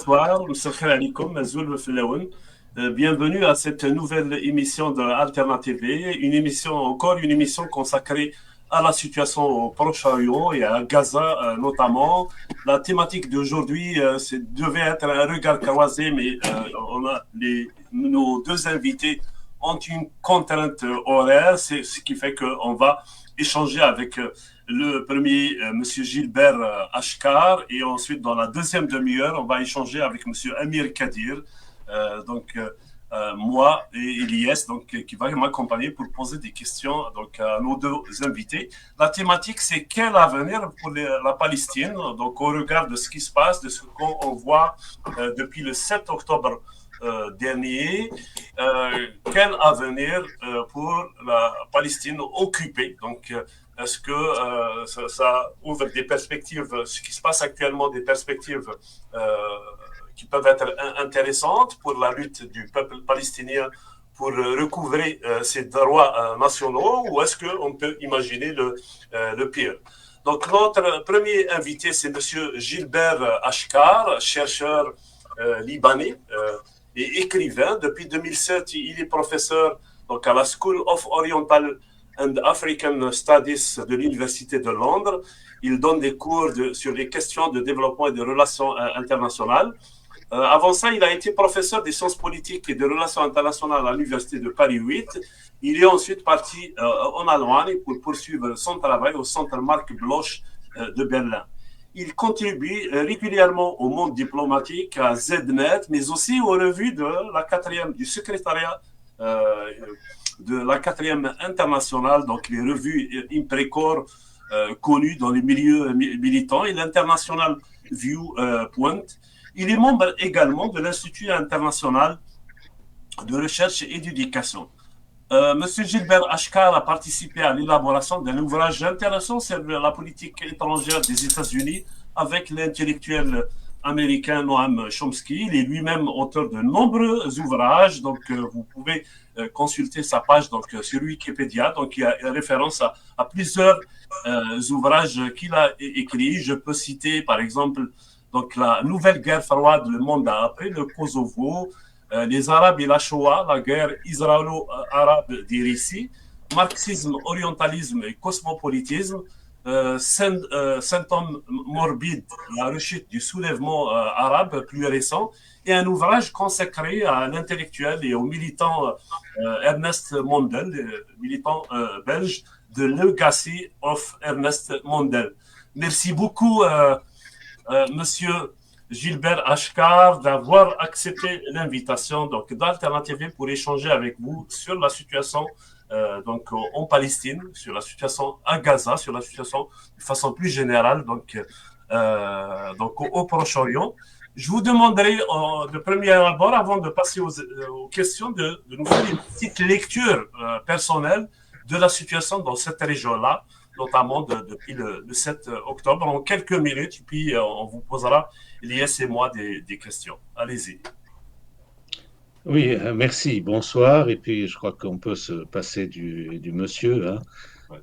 bonsoir, Monsieur Khair alikoum, Mazoul Filaoun. Bienvenue à cette nouvelle émission de Alternative TV, encore une émission consacrée à la situation au Proche-Orient et à Gaza notamment. La thématique d'aujourd'hui devait être un regard croisé, mais nos deux invités ont une contrainte horaire, c'est ce qui fait qu'on va échanger avec le premier, Monsieur Gilbert Ashkar, et ensuite, dans la deuxième demi-heure, on va échanger avec Monsieur Amir Kadir, moi et Elias, qui va m'accompagner pour poser des questions à nos deux invités. La thématique, c'est quel avenir pour la Palestine, donc au regard de ce qui se passe, de ce qu'on voit depuis le 7 octobre dernier, quel avenir pour la Palestine occupée. Est-ce que ça ouvre des perspectives, ce qui se passe actuellement, des perspectives qui peuvent être intéressantes pour la lutte du peuple palestinien pour recouvrer ses droits nationaux, ou est-ce qu'on peut imaginer le pire? Donc, notre premier invité, c'est M. Gilbert Ashkar, chercheur libanais et écrivain. Depuis 2007, il est professeur à la School of Oriental and African Studies de l'Université de Londres. Il donne des cours sur les questions de développement et de relations internationales. Avant ça, il a été professeur des sciences politiques et de relations internationales à l'Université de Paris 8. Il est ensuite parti en Allemagne pour poursuivre son travail au Centre Marc Bloch de Berlin. Il contribue régulièrement au monde diplomatique, à ZNet, mais aussi aux revues du secrétariat de la 4e internationale, donc les revues Imprecor connues dans les milieux militants, et l'International Viewpoint. Il est membre également de l'Institut international de recherche et d'éducation. Monsieur Gilbert Ashkar a participé à l'élaboration d'un ouvrage intéressant sur la politique étrangère des États-Unis avec l'intellectuel américain Noam Chomsky. Il est lui-même auteur de nombreux ouvrages, vous pouvez consulter sa page sur Wikipédia. Donc il y a référence à plusieurs ouvrages qu'il a écrits. Je peux citer par exemple la nouvelle guerre froide, le monde après le Kosovo, les Arabes et la Shoah, la guerre israélo-arabe des récits, marxisme, orientalisme et cosmopolitisme, symptômes morbides, la rechute du soulèvement arabe plus récent, et un ouvrage consacré à l'intellectuel et au militant Ernest Mondel, militant belge, The Legacy of Ernest Mondel. Merci beaucoup, Monsieur Gilbert Ashkar, d'avoir accepté l'invitation d'Alternative pour échanger avec vous sur la situation en Palestine, sur la situation à Gaza, sur la situation de façon plus générale au Proche-Orient. Je vous demanderai de premier abord, avant de passer aux questions, de nous faire une petite lecture personnelle de la situation dans cette région-là, notamment depuis le 7 octobre, en quelques minutes, et puis on vous posera, Elias et moi, des questions. Allez-y. Oui, merci, bonsoir. Et puis, je crois qu'on peut se passer du monsieur, hein. Ouais.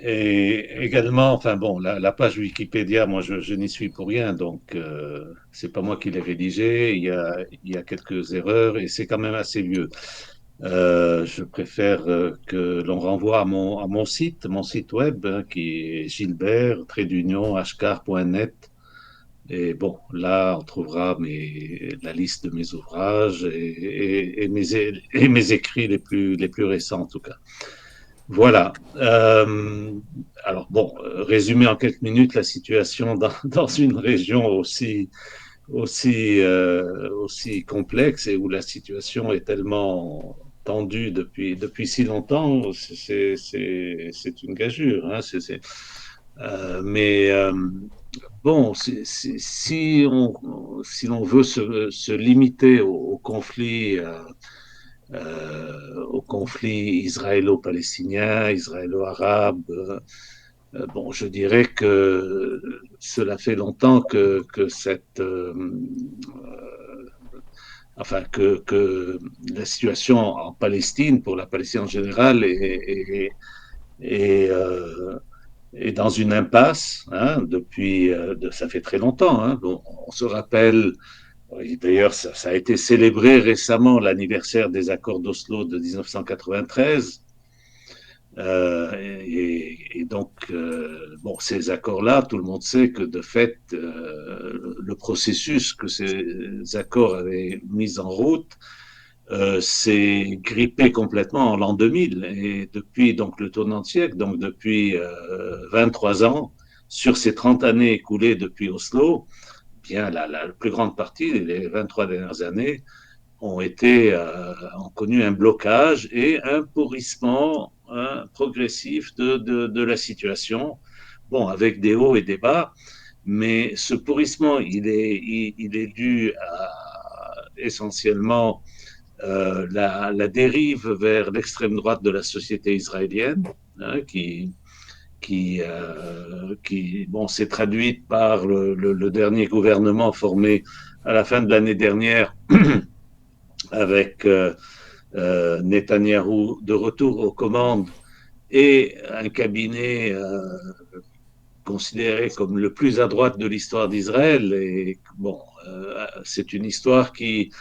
Et également, enfin bon, la page Wikipédia, moi, je n'y suis pour rien, donc c'est pas moi qui l'ai rédigée. Il y a quelques erreurs et c'est quand même assez vieux. Je préfère que l'on renvoie mon site web, hein, qui est gilbert-ashkar.net. Et bon, là, on trouvera la liste de mes ouvrages et mes écrits les plus récents, en tout cas. Voilà. Alors bon, résumer en quelques minutes la situation dans une région aussi complexe et où la situation est tellement tendue depuis si longtemps, c'est une gageure, hein, mais bon, si l'on veut se limiter au conflit israélo-palestinien, israélo-arabe, bon, je dirais que cela fait longtemps que la situation en Palestine, pour la Palestine en général, est est dans une impasse depuis, ça fait très longtemps. Bon, on se rappelle, d'ailleurs, ça a été célébré récemment, l'anniversaire des accords d'Oslo de 1993. Et donc, bon, ces accords-là, tout le monde sait que de fait, le processus que ces accords avaient mis en route s'est grippé complètement en l'an 2000. Et depuis donc le tournant de siècle, donc depuis 23 ans, sur ces 30 années écoulées depuis Oslo, bien la plus grande partie, les 23 dernières années, ont connu un blocage et un pourrissement progressif de la situation. Bon, avec des hauts et des bas, mais ce pourrissement, il est dû essentiellement la dérive vers l'extrême droite de la société israélienne, qui bon, s'est traduite par le dernier gouvernement formé à la fin de l'année dernière avec Netanyahou de retour aux commandes et un cabinet considéré comme le plus à droite de l'histoire d'Israël. Et bon, c'est une histoire qui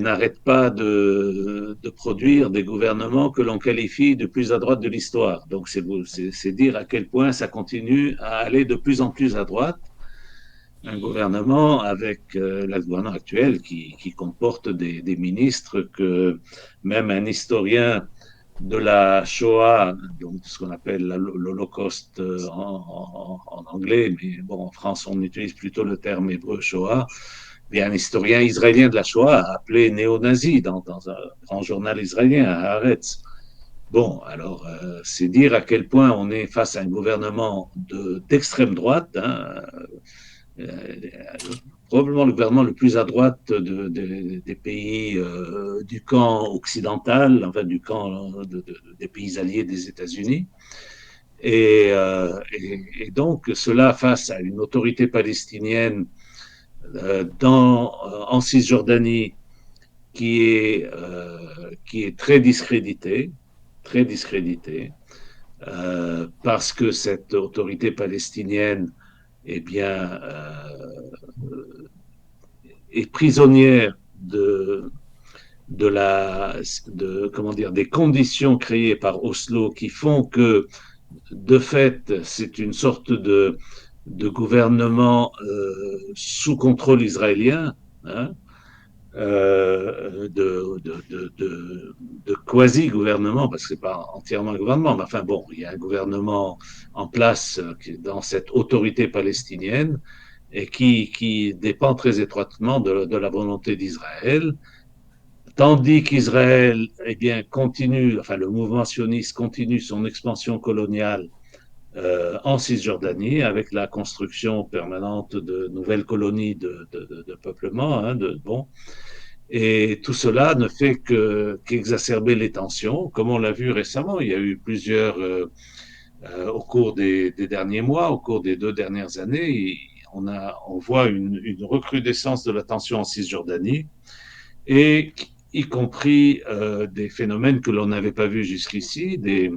n'arrête pas de produire des gouvernements que l'on qualifie de plus à droite de l'histoire. Donc c'est dire à quel point ça continue à aller de plus en plus à droite. Un gouvernement avec le gouvernement actuel qui comporte des ministres que même un historien de la Shoah, donc ce qu'on appelle l'Holocauste en anglais, mais bon, en France, on utilise plutôt le terme hébreu Shoah. Et un historien israélien de la Shoah a appelé néo-nazi dans un grand journal israélien, à Haaretz. Bon, alors, c'est dire à quel point on est face à un gouvernement d'extrême droite, euh, probablement le gouvernement le plus à droite des pays du camp occidental, enfin du camp des pays alliés des États-Unis. Et donc, cela face à une autorité palestinienne en Cisjordanie qui est très discréditée, parce que cette autorité palestinienne eh bien, est prisonnière comment dire, des conditions créées par Oslo qui font que, de fait, c'est une sorte de gouvernement sous contrôle israélien, hein, de quasi-gouvernement, parce que ce n'est pas entièrement un gouvernement, mais enfin bon, il y a un gouvernement en place dans cette autorité palestinienne et qui dépend très étroitement de la volonté d'Israël, tandis qu'Israël eh bien, continue, enfin le mouvement sioniste continue son expansion coloniale en Cisjordanie, avec la construction permanente de nouvelles colonies de peuplement, bon, et tout cela ne fait qu'exacerber les tensions, comme on l'a vu récemment. Il y a eu plusieurs, au cours des derniers mois, au cours des 2 dernières années, on voit une recrudescence de la tension en Cisjordanie, et y compris des phénomènes que l'on n'avait pas vus jusqu'ici, des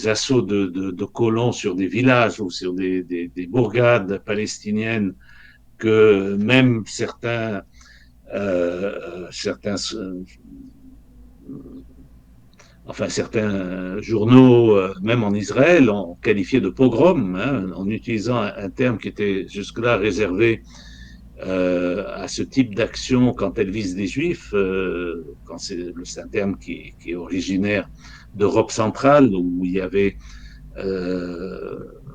assauts de colons sur des villages ou sur des bourgades palestiniennes que même certains journaux, même en Israël, ont qualifié de pogrom, en utilisant un terme qui était jusque-là réservé à ce type d'action quand elle vise des juifs, quand c'est un terme qui est originaire d'Europe centrale, où il y avait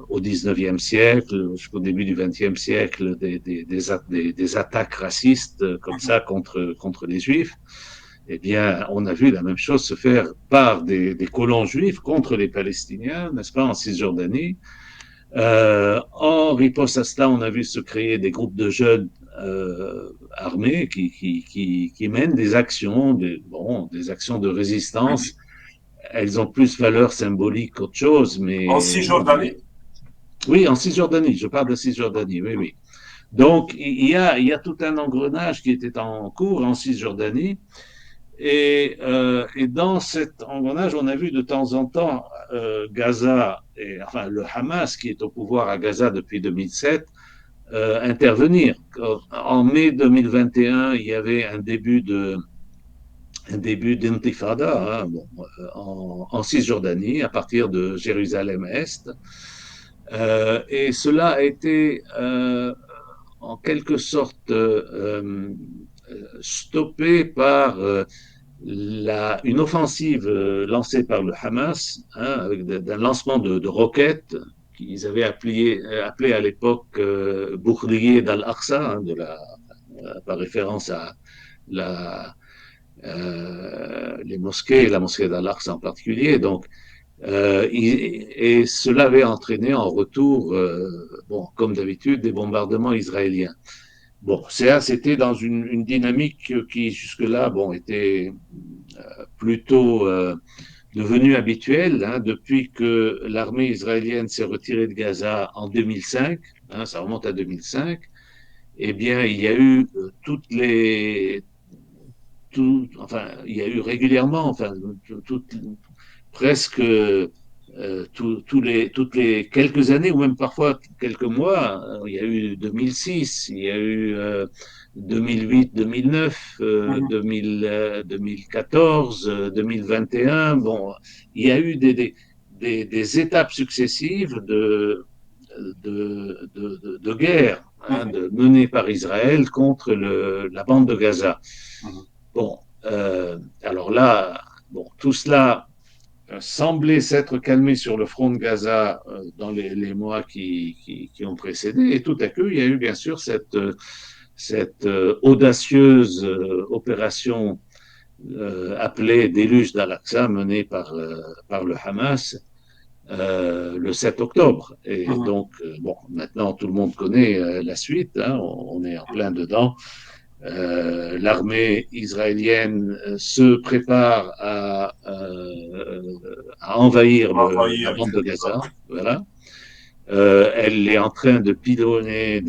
au XIXe siècle, jusqu'au début du XXe siècle, des attaques racistes comme ça contre les juifs. Eh bien, on a vu la même chose se faire par des colons juifs contre les Palestiniens, n'est-ce pas, en Cisjordanie. En riposte à cela, on a vu se créer des groupes de jeunes armés qui mènent des actions, des actions de résistance. Elles ont plus valeur symbolique qu'autre chose, En mais Cisjordanie. oui, en Cisjordanie, je parle de Cisjordanie, oui, oui. Donc, il y a tout un engrenage qui était en cours en Cisjordanie, et dans cet engrenage, on a vu de temps en temps Gaza, et, enfin le Hamas qui est au pouvoir à Gaza depuis 2007, intervenir. En mai 2021, il y avait un début d'intifada, hein, bon, en Cisjordanie, à partir de Jérusalem-Est. Et cela a été en quelque sorte stoppé par une offensive lancée par le Hamas, hein, avec d'un lancement de roquettes qu'ils avaient appelé à l'époque Boukhliye d'Al-Aqsa, hein, par référence à la, les mosquées, la mosquée d'Al-Aqsa en particulier. Donc, et cela avait entraîné en retour, bon, comme d'habitude, des bombardements israéliens. Bon, c'était dans une dynamique qui jusque-là, bon, était plutôt devenue habituelle, hein, depuis que l'armée israélienne s'est retirée de Gaza en 2005, hein, ça remonte à 2005. Eh bien, il y a eu enfin, il y a eu régulièrement, enfin, presque toutes les quelques années, ou même parfois quelques mois, il y a eu 2006, il y a eu 2008, 2009, 2014, 2021. Bon, il y a eu des étapes successives de guerre, hein, menées par Israël contre la bande de Gaza. Bon, alors là, bon, tout cela semblait s'être calmé sur le front de Gaza dans les mois qui ont précédé. Et tout à coup, il y a eu bien sûr cette audacieuse opération appelée Déluge d'Al-Aqsa menée par le Hamas le 7 octobre. Et donc, bon, maintenant tout le monde connaît la suite, hein, on est en plein dedans. L'armée israélienne se prépare à envahir la bande de Gaza. Voilà. Elle est en train de pilonner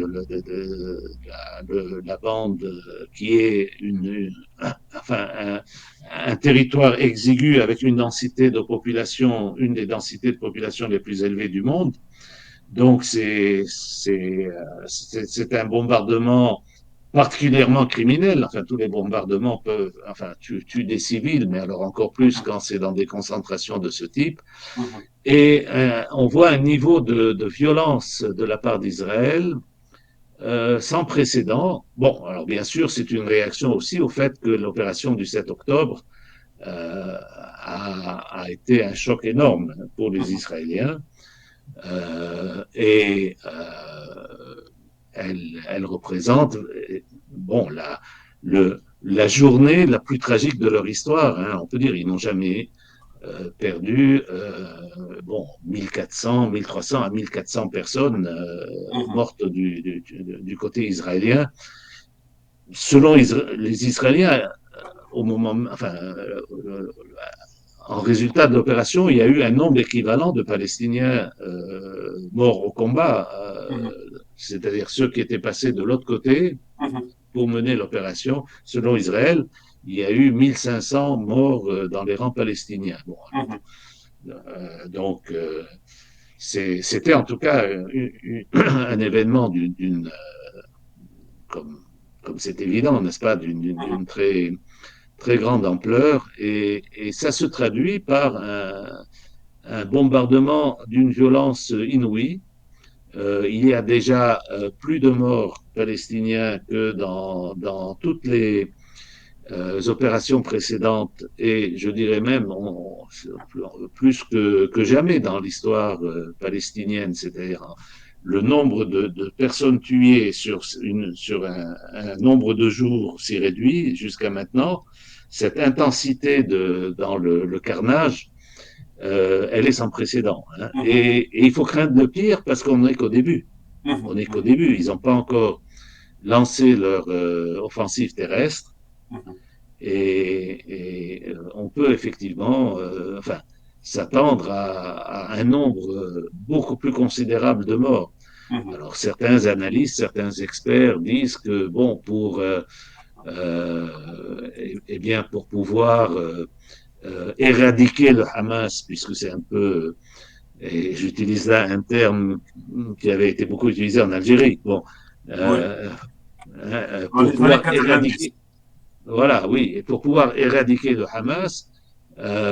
la bande qui est enfin, un territoire exigu avec une densité de population, une des densités de population les plus élevées du monde. Donc c'est un bombardement particulièrement criminel. Enfin, tous les bombardements peuvent, enfin, tuent des civils, mais alors encore plus quand c'est dans des concentrations de ce type. Et on voit un niveau de violence de la part d'Israël sans précédent. Bon, alors bien sûr, c'est une réaction aussi au fait que l'opération du 7 octobre a été un choc énorme pour les Israéliens. Et elle représente bon, la journée la plus tragique de leur histoire. Hein. On peut dire ils n'ont jamais perdu bon, 1400, 1300 à 1400 personnes mortes du côté israélien. Selon les Israéliens, au moment, enfin, en résultat de l'opération, il y a eu un nombre équivalent de Palestiniens morts au combat, c'est-à-dire ceux qui étaient passés de l'autre côté pour mener l'opération. Selon Israël, il y a eu 1500 morts dans les rangs palestiniens. Bon, donc, c'était en tout cas un événement comme c'est évident, n'est-ce pas, d'une très grande ampleur, et ça se traduit par un bombardement d'une violence inouïe. Il y a déjà plus de morts palestiniens que dans toutes les opérations précédentes, et je dirais même plus que jamais dans l'histoire palestinienne, c'est-à-dire le nombre de personnes tuées sur un nombre de jours s'est réduit jusqu'à maintenant. Cette intensité dans le carnage, elle est sans précédent. Hein. Et il faut craindre le pire parce qu'on n'est qu'au début. On n'est qu'au début. Ils n'ont pas encore lancé leur offensive terrestre. Et on peut effectivement enfin, s'attendre à un nombre beaucoup plus considérable de morts. Alors certains analystes, certains experts disent que bon, eh bien, pour pouvoir éradiquer le Hamas, puisque c'est un peu, et j'utilise là un terme qui avait été beaucoup utilisé en Algérie, bon, Oui, euh, dans pour les années pouvoir 90. éradiquer, voilà, oui, et pour pouvoir éradiquer le Hamas,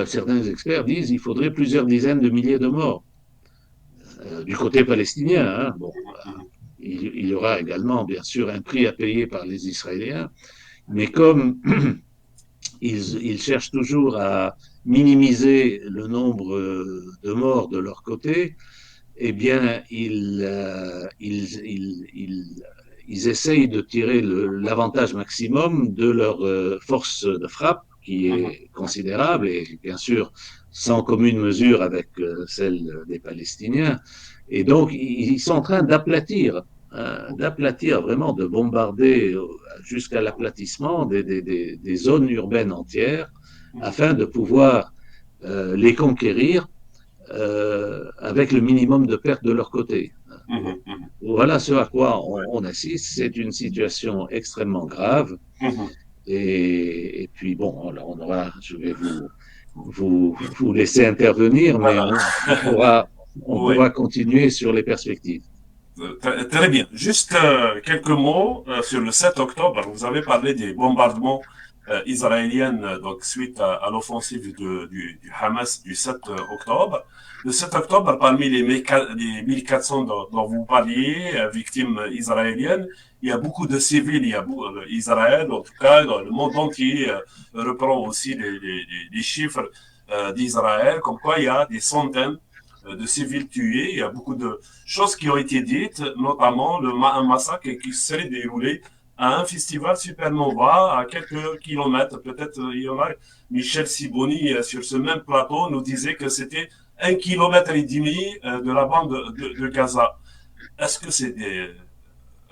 certains experts disent qu'il faudrait plusieurs dizaines de milliers de morts du côté palestinien. Hein. Bon, il y aura également, bien sûr, un prix à payer par les Israéliens, mais comme ils cherchent toujours à minimiser le nombre de morts de leur côté, eh bien, ils essayent de tirer l'avantage maximum de leur force de frappe, qui est considérable et bien sûr sans commune mesure avec celle des Palestiniens. Et donc, ils sont en train d'aplatir vraiment, de bombarder jusqu'à l'aplatissement des zones urbaines entières afin de pouvoir les conquérir avec le minimum de pertes de leur côté. Bon. Voilà ce à quoi on assiste. C'est une situation extrêmement grave. Et puis bon, là, je vais vous laisser intervenir, mais Voilà. on Oui. pourra continuer sur les perspectives. Très bien. Juste quelques mots sur le 7 octobre. Vous avez parlé des bombardements israéliens donc suite à l'offensive du Hamas du 7 octobre. Le 7 octobre, parmi les 1400 dont vous parliez, victimes israéliennes, il y a beaucoup de civils. Il y a Israël, en tout cas, dans le monde entier, reprend aussi les chiffres d'Israël, comme quoi il y a des centaines de civils tués. Il y a beaucoup de choses qui ont été dites, notamment un massacre qui serait déroulé à un festival Supernova à quelques kilomètres. Peut-être il y en a. Michel Siboni, sur ce même plateau, nous disait que c'était 1,5 km de la bande de Gaza. Est-ce que c'est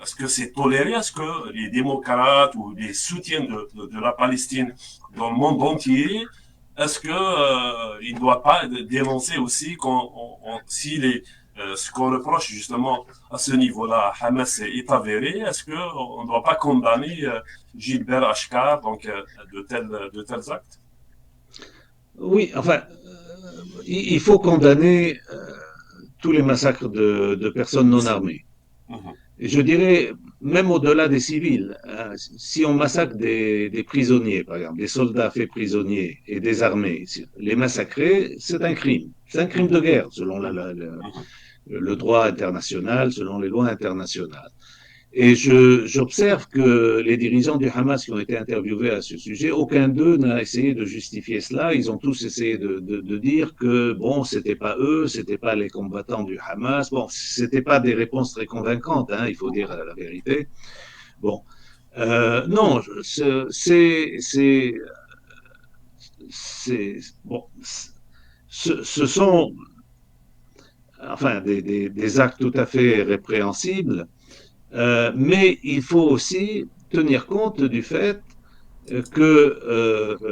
est-ce que c'est toléré? Est-ce que les démocrates ou les soutiens de la Palestine dans le monde entier, est-ce que il ne doit pas dénoncer aussi si ce qu'on reproche justement à ce niveau-là à Hamas est avéré, est-ce qu'on ne doit pas condamner Gilbert Achcar donc de tels actes? Oui, enfin, il faut condamner tous les massacres de personnes non armées. Mhm. Et je dirais, même au-delà des civils, hein, si on massacre des prisonniers, par exemple, des soldats faits prisonniers et des armées, les massacrer, c'est un crime. C'est un crime de guerre, selon Mhm. le droit international, selon les lois internationales. Et j'observe que les dirigeants du Hamas qui ont été interviewés à ce sujet, aucun d'eux n'a essayé de justifier cela. Ils ont tous essayé de dire que, bon, c'était pas eux, c'était pas les combattants du Hamas. Bon, c'était pas des réponses très convaincantes, hein, il faut dire la vérité. Bon, non, bon, ce sont, enfin, des actes tout à fait répréhensibles. Mais il faut aussi tenir compte du fait que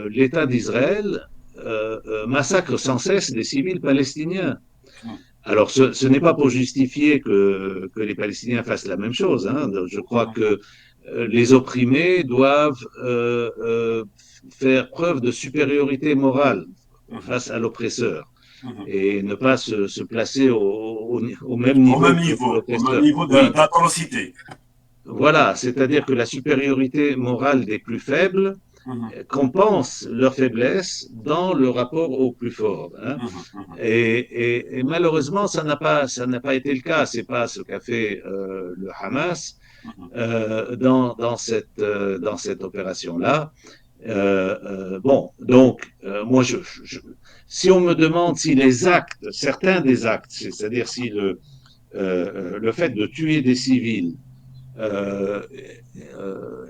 l'État d'Israël massacre sans cesse des civils palestiniens. Alors, ce n'est pas pour justifier que les Palestiniens fassent la même chose. Hein. Je crois que les opprimés doivent faire preuve de supériorité morale Mhm. face à l'oppresseur Mhm. et ne pas se placer au même niveau que Au même l'oppresseur. niveau Oui, d'atrocité. voilà, c'est-à-dire que la supériorité morale des plus faibles Mhm. compense leur faiblesse dans le rapport aux plus forts. Hein. Mhm. Mhm. Et malheureusement, ça n'a pas été le cas. C'est pas ce qu'a fait le Hamas Mhm. dans cette opération-là. Bon, donc, moi, si on me demande si les actes, certains des actes, c'est-à-dire si le fait de tuer des civils euh,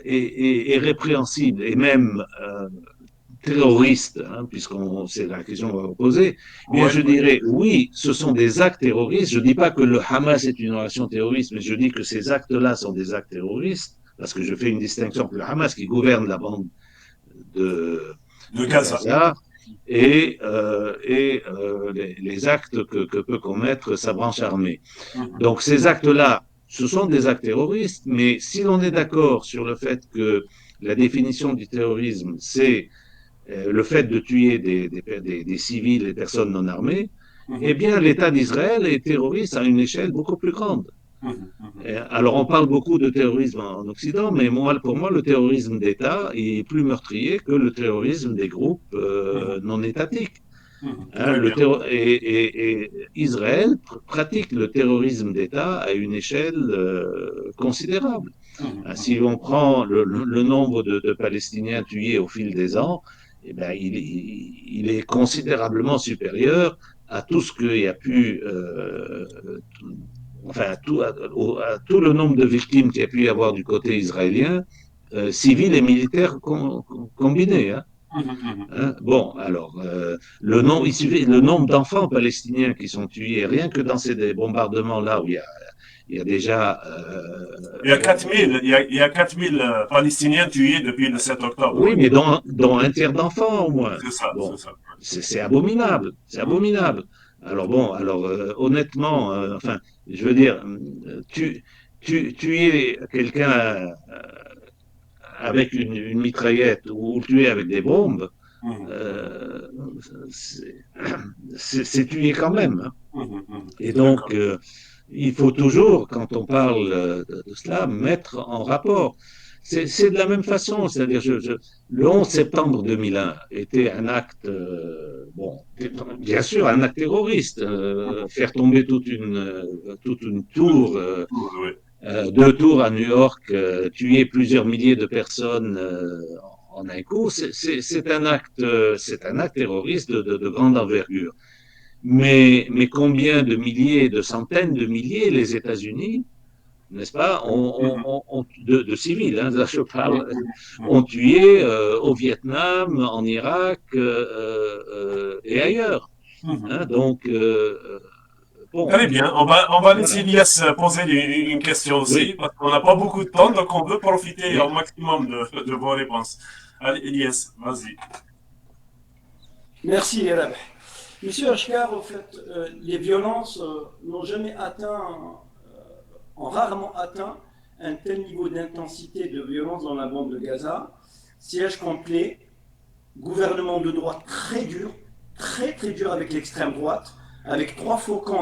est répréhensible et même terroriste, hein, puisqu'on c'est la question qu'on va vous poser, eh bien Oui, je oui. dirais oui, ce sont des actes terroristes. Je ne dis pas que le Hamas est une organisation terroriste, mais je dis que ces actes-là sont des actes terroristes, parce que je fais une distinction entre le Hamas qui gouverne la bande de, De de Gaza. Gaza et les actes que peut commettre sa branche armée. Mhm. Donc ces actes-là, ce sont des actes terroristes, mais si l'on est d'accord sur le fait que la définition du terrorisme, c'est le fait de tuer des civils et des personnes non armées, eh Mhm. bien, l'État d'Israël est terroriste à une échelle beaucoup plus grande. Mhm. Mhm. Alors, on parle beaucoup de terrorisme en Occident, mais pour moi, le terrorisme d'État est plus meurtrier que le terrorisme des groupes Mhm. non étatiques. Mhm. Hein, Très bien. et Israël pratique le terrorisme d'État à une échelle considérable. Mhm. Hein, si Mhm. on prend le nombre de Palestiniens tués au fil des ans, eh ben, il est considérablement supérieur à tout ce qu'il y a pu, enfin, à tout le nombre de victimes qu'il y a pu y avoir du côté israélien, civils et militaires combinés. Hein. Mhm. Mhm. Hein. Bon, alors, il suffit, le nombre d'enfants palestiniens qui sont tués, rien que dans ces bombardements-là où il y a déjà. Il y a 4000, il y a 4000 Palestiniens tués depuis le 7 octobre, Oui, oui. mais dont un tiers d'enfants au moins. C'est ça, c'est Bon, ça. c'est abominable, c'est Mhm. abominable. Alors bon, honnêtement, enfin, je veux dire, tu es quelqu'un avec une mitraillette ou tuer avec des bombes, Mhm. Mhm. euh, c'est c'est tuer quand même. Hein. Mhm. Mhm. Et donc, D'accord. il faut toujours, quand on parle de cela, mettre en rapport. C'est de la même façon, c'est-à-dire le 11 septembre 2001 était un acte, bon, bien sûr, un acte terroriste, Mhm. faire tomber toute une tour, Oui. deux tours à New York, tuer plusieurs milliers de personnes en un coup, c'est un acte terroriste de grande envergure. Mais combien de milliers, de centaines de milliers les États-Unis, n'est-ce pas, Mhm. de civils, hein, là je parle, Mhm. ont Mhm. tué au Vietnam, en Irak et ailleurs. Mhm. Hein, donc, bon, Très bien. On va laisser voilà. Elias poser une question aussi, Oui, parce qu'on n'a pas beaucoup de temps, donc on veut profiter au oui. maximum de vos réponses. Allez, Elias, vas-y. Merci, Rabeh. Monsieur Ashkar, au fait, les violences n'ont jamais ont rarement atteint un tel niveau d'intensité de violence dans la bande de Gaza. Siège complet, gouvernement de droite très dur, très très dur avec l'extrême droite, avec trois faucons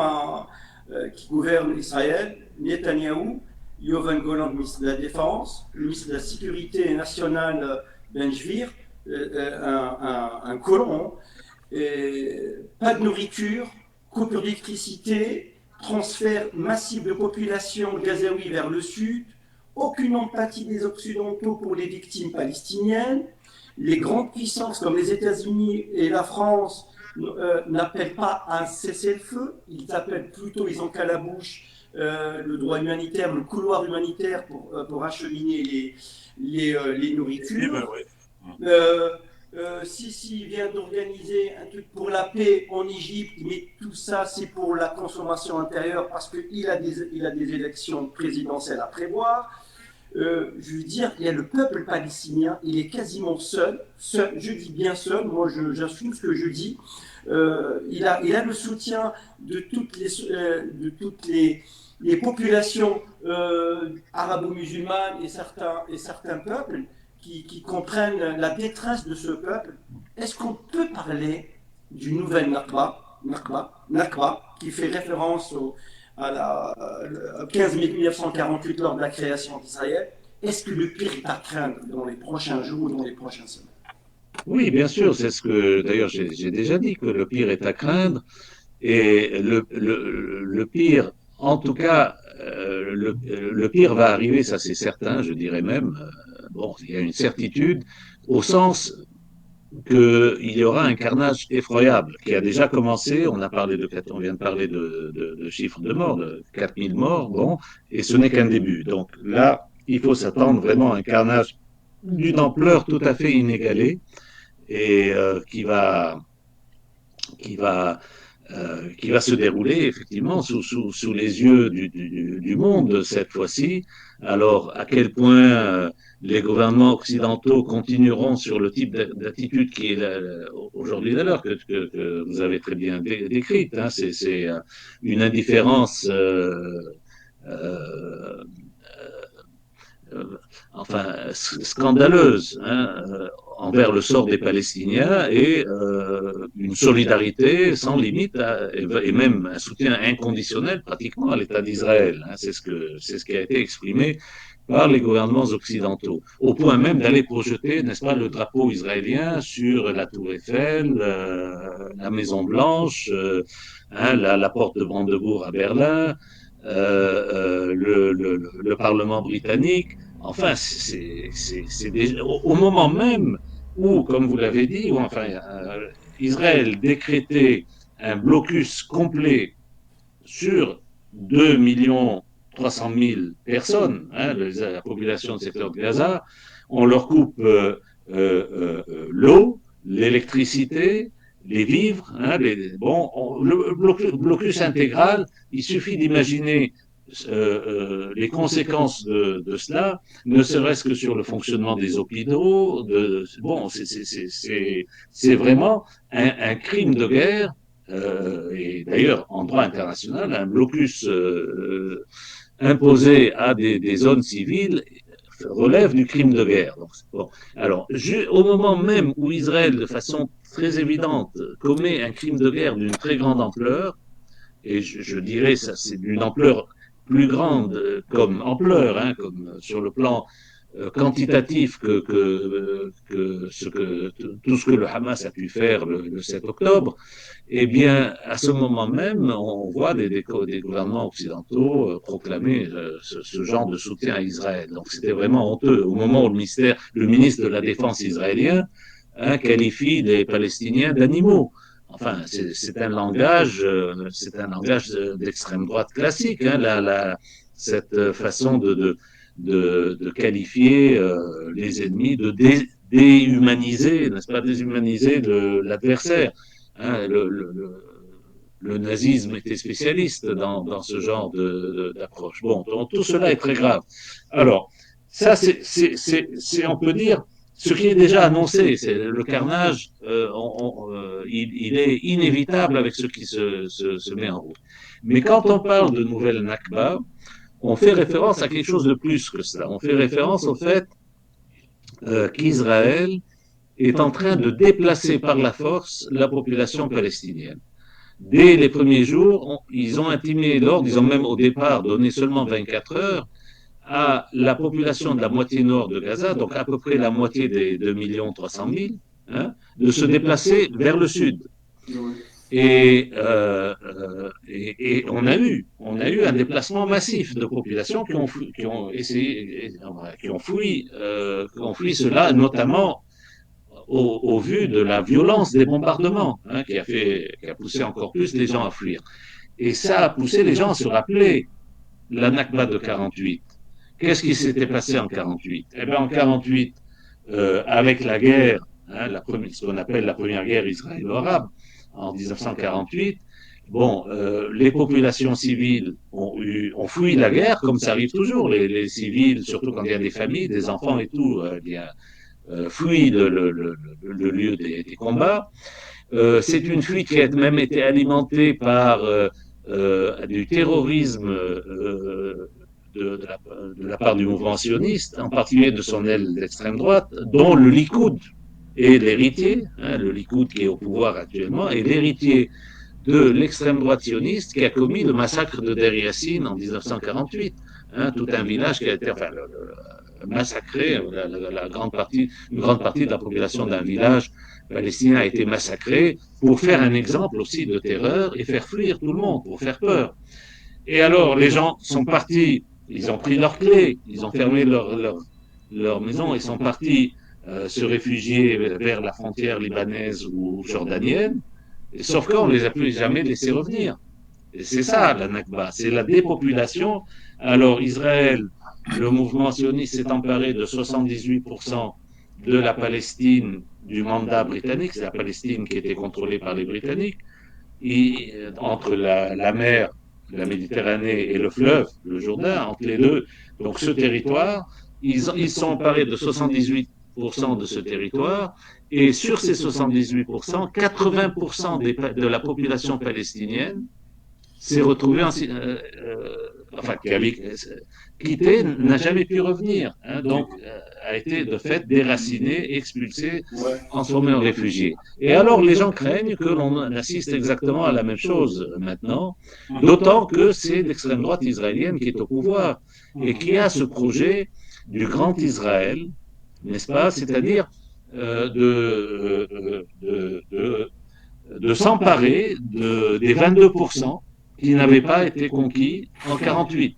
qui gouvernent Israël, Netanyahou, Yovan Golan, ministre de la Défense, le ministre de la Sécurité nationale, Ben Gvir, un colon, pas de nourriture, coupure d'électricité, transfert massif de population gazaoui vers le sud, aucune empathie des Occidentaux pour les victimes palestiniennes. Les grandes puissances comme les États-Unis et la France n'appellent pas à un cessez-le-feu, ils appellent plutôt, ils ont qu'à la bouche le droit humanitaire, le couloir humanitaire pour acheminer les Les livres, nourritures. oui. Euh, Sisi vient d'organiser un truc pour la paix en Égypte, mais tout ça c'est pour la consommation intérieure parce il a des élections présidentielles à prévoir. Je veux dire, il y a le peuple palestinien, il est quasiment seul, je dis bien seul, moi j'assume ce que je dis. Il a le soutien de toutes les populations arabo-musulmanes et certains peuples qui comprennent la détresse de ce peuple. Est-ce qu'on peut parler d'une nouvelle Nakba, qui fait référence à la 15 1948 lors de la création d'Israël? Est-ce que le pire est à craindre dans les prochains jours ou dans les prochaines semaines? Oui, bien sûr, c'est ce que, d'ailleurs, j'ai déjà dit que le pire est à craindre. Et le pire, en tout cas, le pire va arriver, ça c'est certain, je dirais même. Bon, il y a une certitude, au sens qu'il y aura un carnage effroyable qui a déjà commencé. On vient de parler de chiffres de morts, de 4000 morts, bon, et ce n'est qu'un début. Donc là, il faut s'attendre vraiment à un carnage d'une ampleur tout à fait inégalée et qui va qui va se dérouler effectivement sous les yeux du monde cette fois-ci. Alors, à quel point les gouvernements occidentaux continueront sur le type d'attitude qui est aujourd'hui d'ailleurs que vous avez très bien décrite, hein, c'est une indifférence euh, enfin scandaleuse. Hein. envers le sort des Palestiniens et une solidarité sans limite et même un soutien inconditionnel pratiquement à l'État d'Israël. Hein. C'est ce qui a été exprimé par les gouvernements occidentaux, au point même d'aller projeter, n'est-ce pas, le drapeau israélien sur la Tour Eiffel, la Maison Blanche, hein, la porte de Brandebourg à Berlin, le Parlement britannique. Enfin, au moment même où, comme vous l'avez dit, où, enfin, Israël décrétait un blocus complet sur 2 300 000 personnes, hein, la population du secteur de Gaza, on leur coupe l'eau, l'électricité, les vivres, hein, le blocus intégral, il suffit d'imaginer les conséquences de cela, ne serait-ce que sur le fonctionnement des hôpitaux. Bon, c'est vraiment un crime de guerre, et d'ailleurs en droit international, un blocus imposé à des zones civiles relève du crime de guerre. Donc, bon. Alors, au moment même où Israël, de façon très évidente, commet un crime de guerre d'une très grande ampleur, et je dirais ça, c'est d'une ampleur plus grande comme ampleur, hein, comme sur le plan quantitatif tout ce que le Hamas a pu faire le 7 octobre, eh bien, à ce moment même, on voit des gouvernements occidentaux proclamer ce genre de soutien à Israël. Donc, c'était vraiment honteux. Au moment où le ministre de la Défense israélien hein, qualifie les Palestiniens d'animaux. Enfin, c'est un langage d'extrême droite classique, hein, cette façon de qualifier les ennemis, de déhumaniser, n'est-ce pas, déshumaniser l'adversaire. Hein, le nazisme était spécialiste dans ce genre d'approche. Bon, donc, tout cela est très grave. Alors, ça, on peut dire, ce qui est déjà annoncé, c'est le carnage, il est inévitable avec ce qui se met en route. Mais quand on parle de nouvelle Nakba, on fait référence à quelque chose de plus que cela. On fait référence au fait qu'Israël est en train de déplacer par la force la population palestinienne. Dès les premiers jours, ils ont intimé l'ordre, ils ont même au départ donné seulement 24 heures à la population de la moitié nord de Gaza, donc à peu près la moitié des 2 300 000, hein, de se déplacer vers le sud. Et on a eu un déplacement massif de populations qui ont fui cela, notamment au vu de la violence des bombardements, hein, qui a poussé encore plus les gens à fuir. Et ça a poussé les gens à se rappeler la Nakba de 48. Qu'est-ce qui s'était passé en 48? Eh bien, en 48, avec la guerre, hein, ce qu'on appelle la première guerre israélo-arabe, en 1948, bon, les populations civiles ont fui la guerre, comme ça arrive toujours. Les civils, surtout quand il y a des familles, des enfants et tout, fuient le lieu des combats. C'est une fuite qui a même été alimentée par du terrorisme de la part du mouvement sioniste, en particulier de son aile d'extrême droite, dont le Likoud est l'héritier, hein, le Likoud qui est au pouvoir actuellement, est l'héritier de l'extrême droite sioniste qui a commis le massacre de Deir Yassin en 1948. Hein, tout un village qui a été massacré, une grande partie de la population d'un village palestinien a été massacrée pour faire un exemple aussi de terreur et faire fuir tout le monde, pour faire peur. Et alors, les gens sont partis, ils ont pris leurs clés, ils ont fermé leur maison et sont partis se réfugier vers la frontière libanaise ou jordanienne, sauf qu'on ne les a plus jamais laissés revenir. Et c'est ça la Nakba, c'est la dépopulation. Alors Israël, le mouvement sioniste s'est emparé de 78% de la Palestine du mandat britannique, c'est la Palestine qui était contrôlée par les Britanniques, entre la mer, la Méditerranée et le fleuve, le Jourdain, entre les deux. Donc ce territoire, ils sont emparés de 78% de ce territoire, et sur ces 78%, 80% de la population palestinienne s'est retrouvée qui avait quitté, n'a jamais pu revenir. Hein, donc, a été de fait déraciné, expulsé, Ouais. transformé en réfugié. Et alors les gens craignent que l'on assiste exactement à la même chose maintenant, d'autant que c'est l'extrême droite israélienne qui est au pouvoir et qui a ce projet du grand Israël, n'est-ce pas? C'est-à-dire de s'emparer des 22% qui n'avaient pas été conquis en 48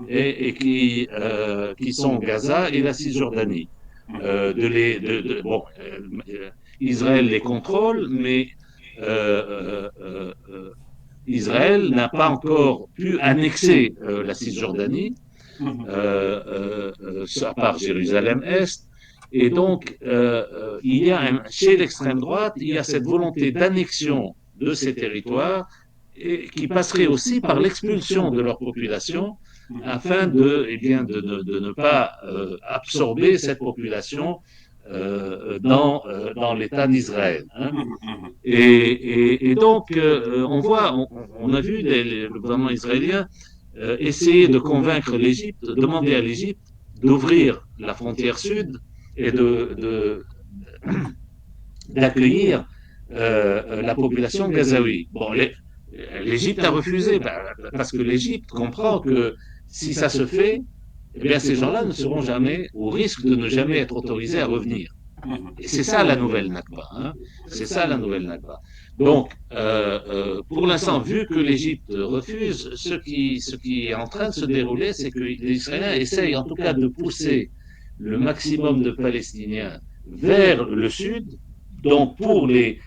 et qui sont Gaza et la Cisjordanie. Israël les contrôle, mais Israël n'a pas encore pu annexer la Cisjordanie, à part Jérusalem-Est. Et donc, chez l'extrême droite, il y a cette volonté d'annexion de ces territoires et qui passerait aussi par l'expulsion de leur population afin de ne pas absorber cette population dans l'État d'Israël. Hein. Et donc, on a vu le gouvernement israélien essayer de convaincre l'Égypte, demander à l'Égypte d'ouvrir la frontière sud et d'accueillir la population gazaoui. Bon, l'Égypte a refusé parce que l'Égypte comprend que si ça se fait, eh bien ces gens-là ne seront jamais, au risque de ne jamais être autorisés à revenir. Et c'est ça la nouvelle Nakba. Hein. C'est ça la nouvelle Nakba. Donc, pour l'instant, vu que l'Égypte refuse, ce qui est en train de se dérouler, c'est que les Israéliens essayent en tout cas de pousser le maximum de Palestiniens vers le sud, donc pour les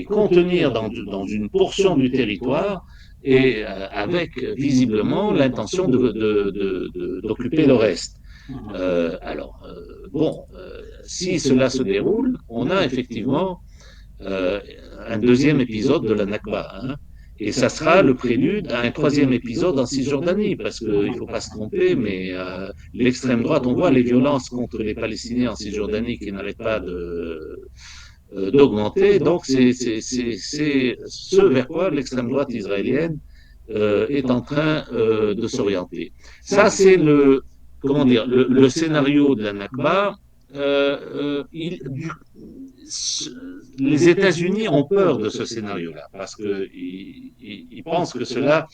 contenir dans une portion du territoire et avec visiblement l'intention d'occuper le reste. Si cela se déroule, on a effectivement un deuxième épisode de la Nakba. Hein, et ça sera le prélude à un troisième épisode en Cisjordanie, parce qu'il ne faut pas se tromper, mais l'extrême droite, on voit les violences contre les Palestiniens en Cisjordanie qui n'arrêtent pas d'augmenter. Donc c'est ce vers quoi l'extrême droite israélienne est en train de s'orienter. Ça, c'est le scénario de la Nakba. Les États-Unis ont peur de ce scénario-là parce qu'ils pensent que cela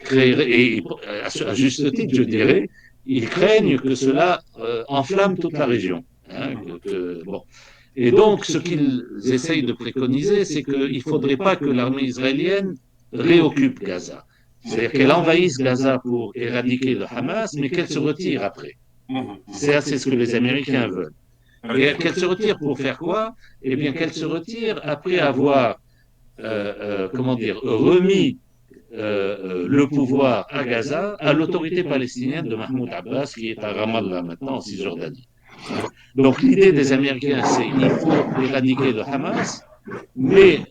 créerait, et à juste titre, je dirais, ils craignent que cela enflamme toute la région. Hein, bon. Et donc, ce qu'ils essayent de préconiser, c'est qu'il ne faudrait pas que l'armée israélienne réoccupe Gaza. C'est-à-dire qu'elle envahisse Gaza pour éradiquer le Hamas, mais qu'elle se retire après. C'est ce que les Américains veulent. Et qu'elle se retire pour faire quoi? Eh bien, qu'elle se retire après avoir, remis le pouvoir à Gaza à l'autorité palestinienne de Mahmoud Abbas, qui est à Ramallah maintenant, en Cisjordanie. Donc, l'idée des Américains, c'est qu'il faut éradiquer le Hamas, mais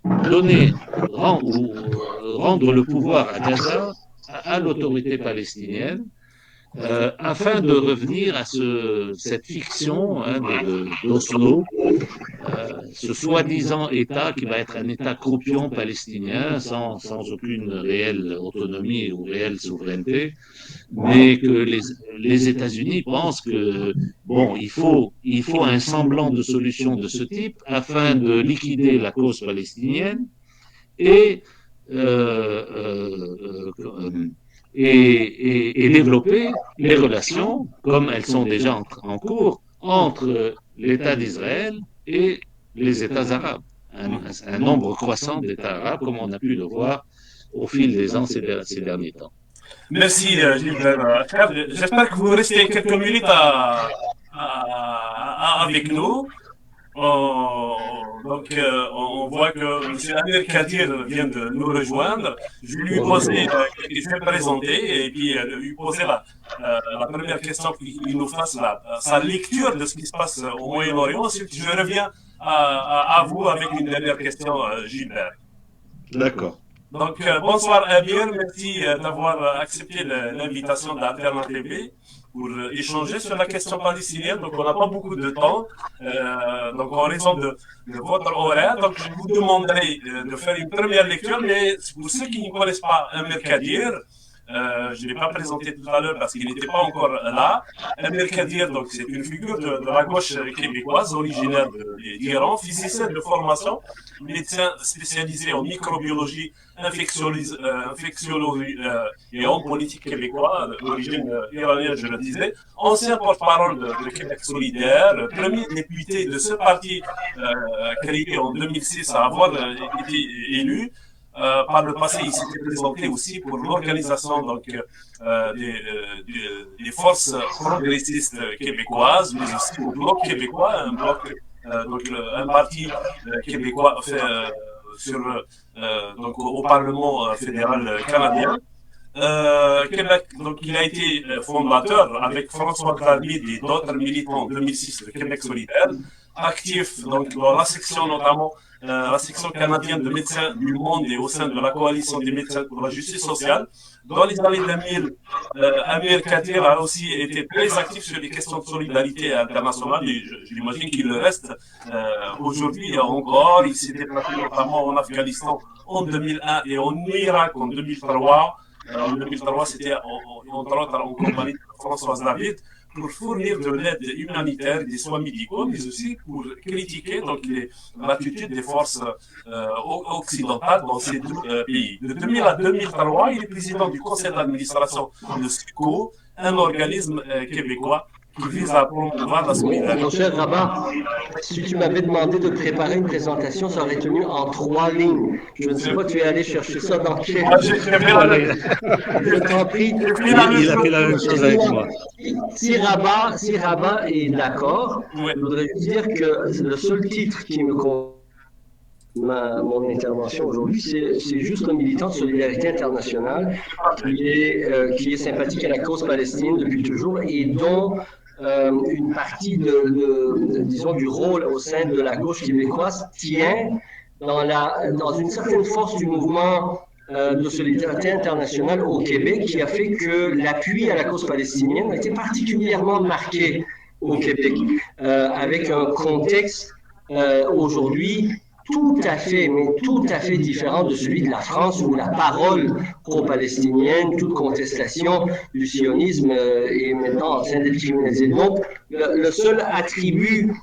rendre le pouvoir à Gaza à l'autorité palestinienne, afin de revenir à cette fiction d'Oslo, ce soi-disant État qui va être un État croupion palestinien sans aucune réelle autonomie ou réelle souveraineté, mais que les États-Unis pensent que il faut un semblant de solution de ce type afin de liquider la cause palestinienne et développer les relations, comme elles sont déjà en cours, entre l'État d'Israël et les États arabes. Un nombre croissant d'États arabes, comme on a pu le voir au fil des ans ces derniers temps. Merci Gilbert. J'espère que vous restez quelques minutes avec nous. On voit que M. Amir Kadir vient de nous rejoindre. Je lui ai posé, je vais présenter et puis lui poser la première question qu'il nous fasse sa lecture de ce qui se passe au Moyen-Orient. Ensuite, je reviens à vous avec une dernière question, Gilbert. D'accord. Donc, bonsoir Amir, merci d'avoir accepté l'invitation d'Alternative TV pour échanger sur la question palestinienne. Donc, on n'a pas beaucoup de temps, donc en raison de votre horaire. Donc, je vous demanderai de faire une première lecture, mais pour ceux qui ne connaissent pas Amir Kadir, je ne l'ai pas présenté tout à l'heure parce qu'il n'était pas encore là. Amir Kadir, donc c'est une figure de la gauche québécoise, originaire d'Iran, physicien de formation, médecin spécialisé en microbiologie, infectiologie et en politique québécois, d'origine iranienne, je le disais, ancien porte-parole de Québec solidaire, premier député de ce parti créé en 2006 à avoir été élu. Par le passé, il s'était présenté aussi pour l'organisation des forces progressistes québécoises, mais aussi au Bloc québécois, un parti québécois fait, au Parlement fédéral canadien. Québec, donc il a été fondateur avec François David et d'autres militants en 2006 de Québec solidaire, actif donc dans la section notamment la section canadienne de médecins du monde et au sein de la coalition des médecins pour la justice sociale. Dans les années 2000, Amir Kadir a aussi été très actif sur les questions de solidarité internationale et j'imagine qu'il le reste aujourd'hui encore. Il s'est déplacé notamment en Afghanistan en 2001 et en Irak en 2003. En 2003, c'était entre autres en compagnie de Françoise David pour fournir de l'aide humanitaire, des soins médicaux, mais aussi pour critiquer donc l'attitude des forces occidentales dans ces deux pays. De 2000 à 2003, il est président du conseil d'administration de SUCO, un organisme québécois qui vise à promouvoir la solidarité. Mon cher Rabat, si tu m'avais demandé de préparer une présentation, ça aurait tenu en 3 lignes. Je ne sais pas, tu es allé chercher ça dans quel... Je t'en prie. Il a fait la même chose avec moi. Si Rabat est d'accord, je voudrais dire que le seul titre qui me compte mon intervention aujourd'hui, c'est juste un militant de solidarité internationale qui est sympathique à la cause palestinienne depuis toujours et dont une partie disons, du rôle au sein de la gauche québécoise tient dans une certaine force du mouvement de solidarité internationale au Québec qui a fait que l'appui à la cause palestinienne a été particulièrement marqué au Québec, avec un contexte aujourd'hui tout à fait différent de celui de la France où la parole pro-palestinienne, toute contestation du sionisme est maintenant en train d'être criminalisée. Donc, le seul attribut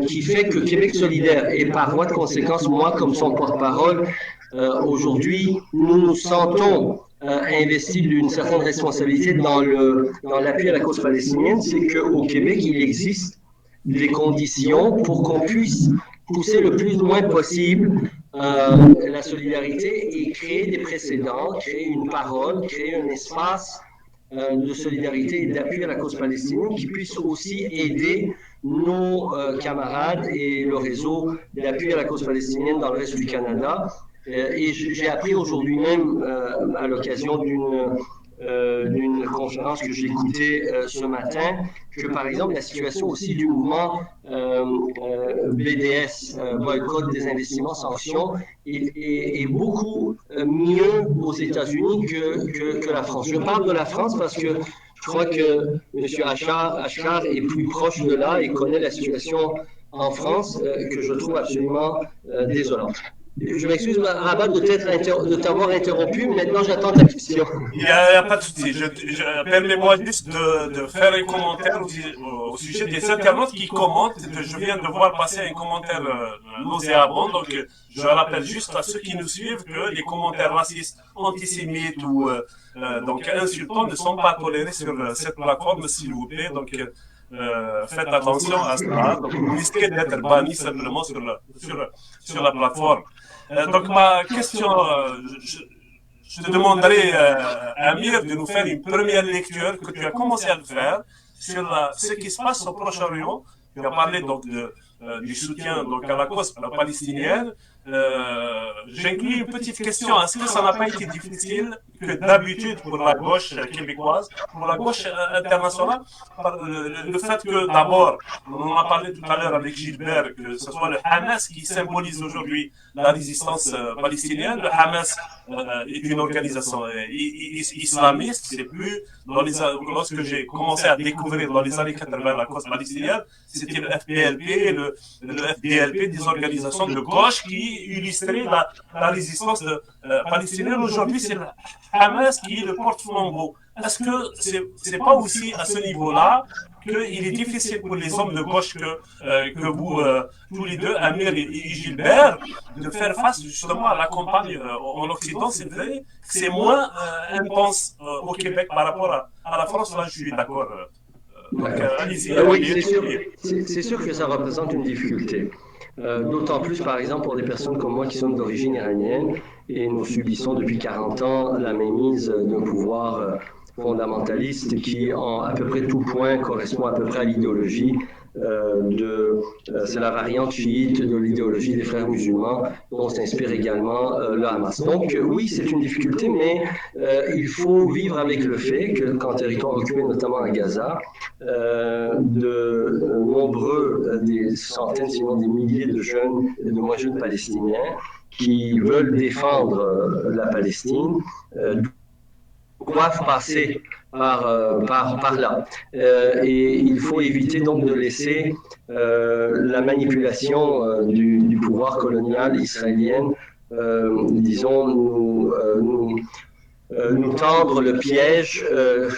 qui fait que Québec solidaire et par voie de conséquence, moi comme son porte-parole, aujourd'hui, nous nous sentons investis d'une certaine responsabilité dans l'appui à la cause palestinienne, c'est qu'au Québec, il existe des conditions pour qu'on puisse pousser le plus loin possible la solidarité et créer des précédents, créer une parole, créer un espace de solidarité et d'appui à la cause palestinienne qui puisse aussi aider nos camarades et le réseau d'appui à la cause palestinienne dans le reste du Canada. Et j'ai appris aujourd'hui même, à l'occasion d'une conférence que j'ai écoutée ce matin, que par exemple la situation aussi du mouvement BDS, boycott des investissements sanctions, est beaucoup mieux aux États-Unis que la France. Je parle de la France parce que je crois que M. Achar est plus proche de là et connaît la situation en France que je trouve absolument désolante. Je m'excuse, Rabat, de t'avoir interrompu. Maintenant, j'attends ta question. Il n'y a pas de souci. Permets-moi juste de faire un commentaire au sujet des internautes qui commentent. Je viens de voir passer un commentaire nauséabond. Donc, je rappelle juste à ceux qui nous suivent que les commentaires racistes, antisémites ou donc insultants ne sont pas tolérés sur cette plateforme, s'il vous plaît. Donc, faites attention à cela. Donc, vous risquez d'être banni simplement sur la plateforme. Donc, ma question, je te demanderai, Amir, de nous faire une première lecture que tu as commencé à le faire sur ce qui se passe au Proche-Orient. Tu as parlé donc du soutien donc, à la cause palestinienne. J'inclus une petite question. Est-ce que ça n'a pas été difficile que d'habitude pour la gauche québécoise, pour la gauche internationale, le fait que d'abord, on en a parlé tout à l'heure avec Gilbert, que ce soit le Hamas qui symbolise aujourd'hui la résistance palestinienne. Le Hamas est une organisation islamiste. C'est plus lorsque j'ai commencé à découvrir dans les années 80 la cause palestinienne, c'était le FPLP, le FDLP, des organisations de gauche qui illustrer la résistance palestinienne. Aujourd'hui, c'est le Hamas qui est le porte-flambeau. Est-ce que c'est pas aussi à ce niveau-là qu'il est difficile pour les hommes de gauche que vous, tous les deux, Amir et Gilbert, de faire face justement à la campagne en Occident? C'est vrai que c'est moins intense au Québec par rapport à la France. Là, je suis d'accord. Allez-y. Oui, c'est sûr que ça représente une difficulté. D'autant plus, par exemple, pour des personnes comme moi qui sont d'origine iranienne et nous subissons depuis 40 ans la mainmise d'un pouvoir fondamentaliste qui, en à peu près tout point, correspond à peu près à l'idéologie c'est la variante chiite de l'idéologie des frères musulmans dont s'inspire également le Hamas. Donc oui, c'est une difficulté, mais il faut vivre avec le fait qu'en territoire occupé, notamment à Gaza, de nombreux, des centaines, sinon des milliers de jeunes et de moins jeunes palestiniens qui veulent défendre la Palestine doivent passer par là. Et il faut éviter donc de laisser la manipulation du pouvoir colonial israélien, disons, nous tendre le piège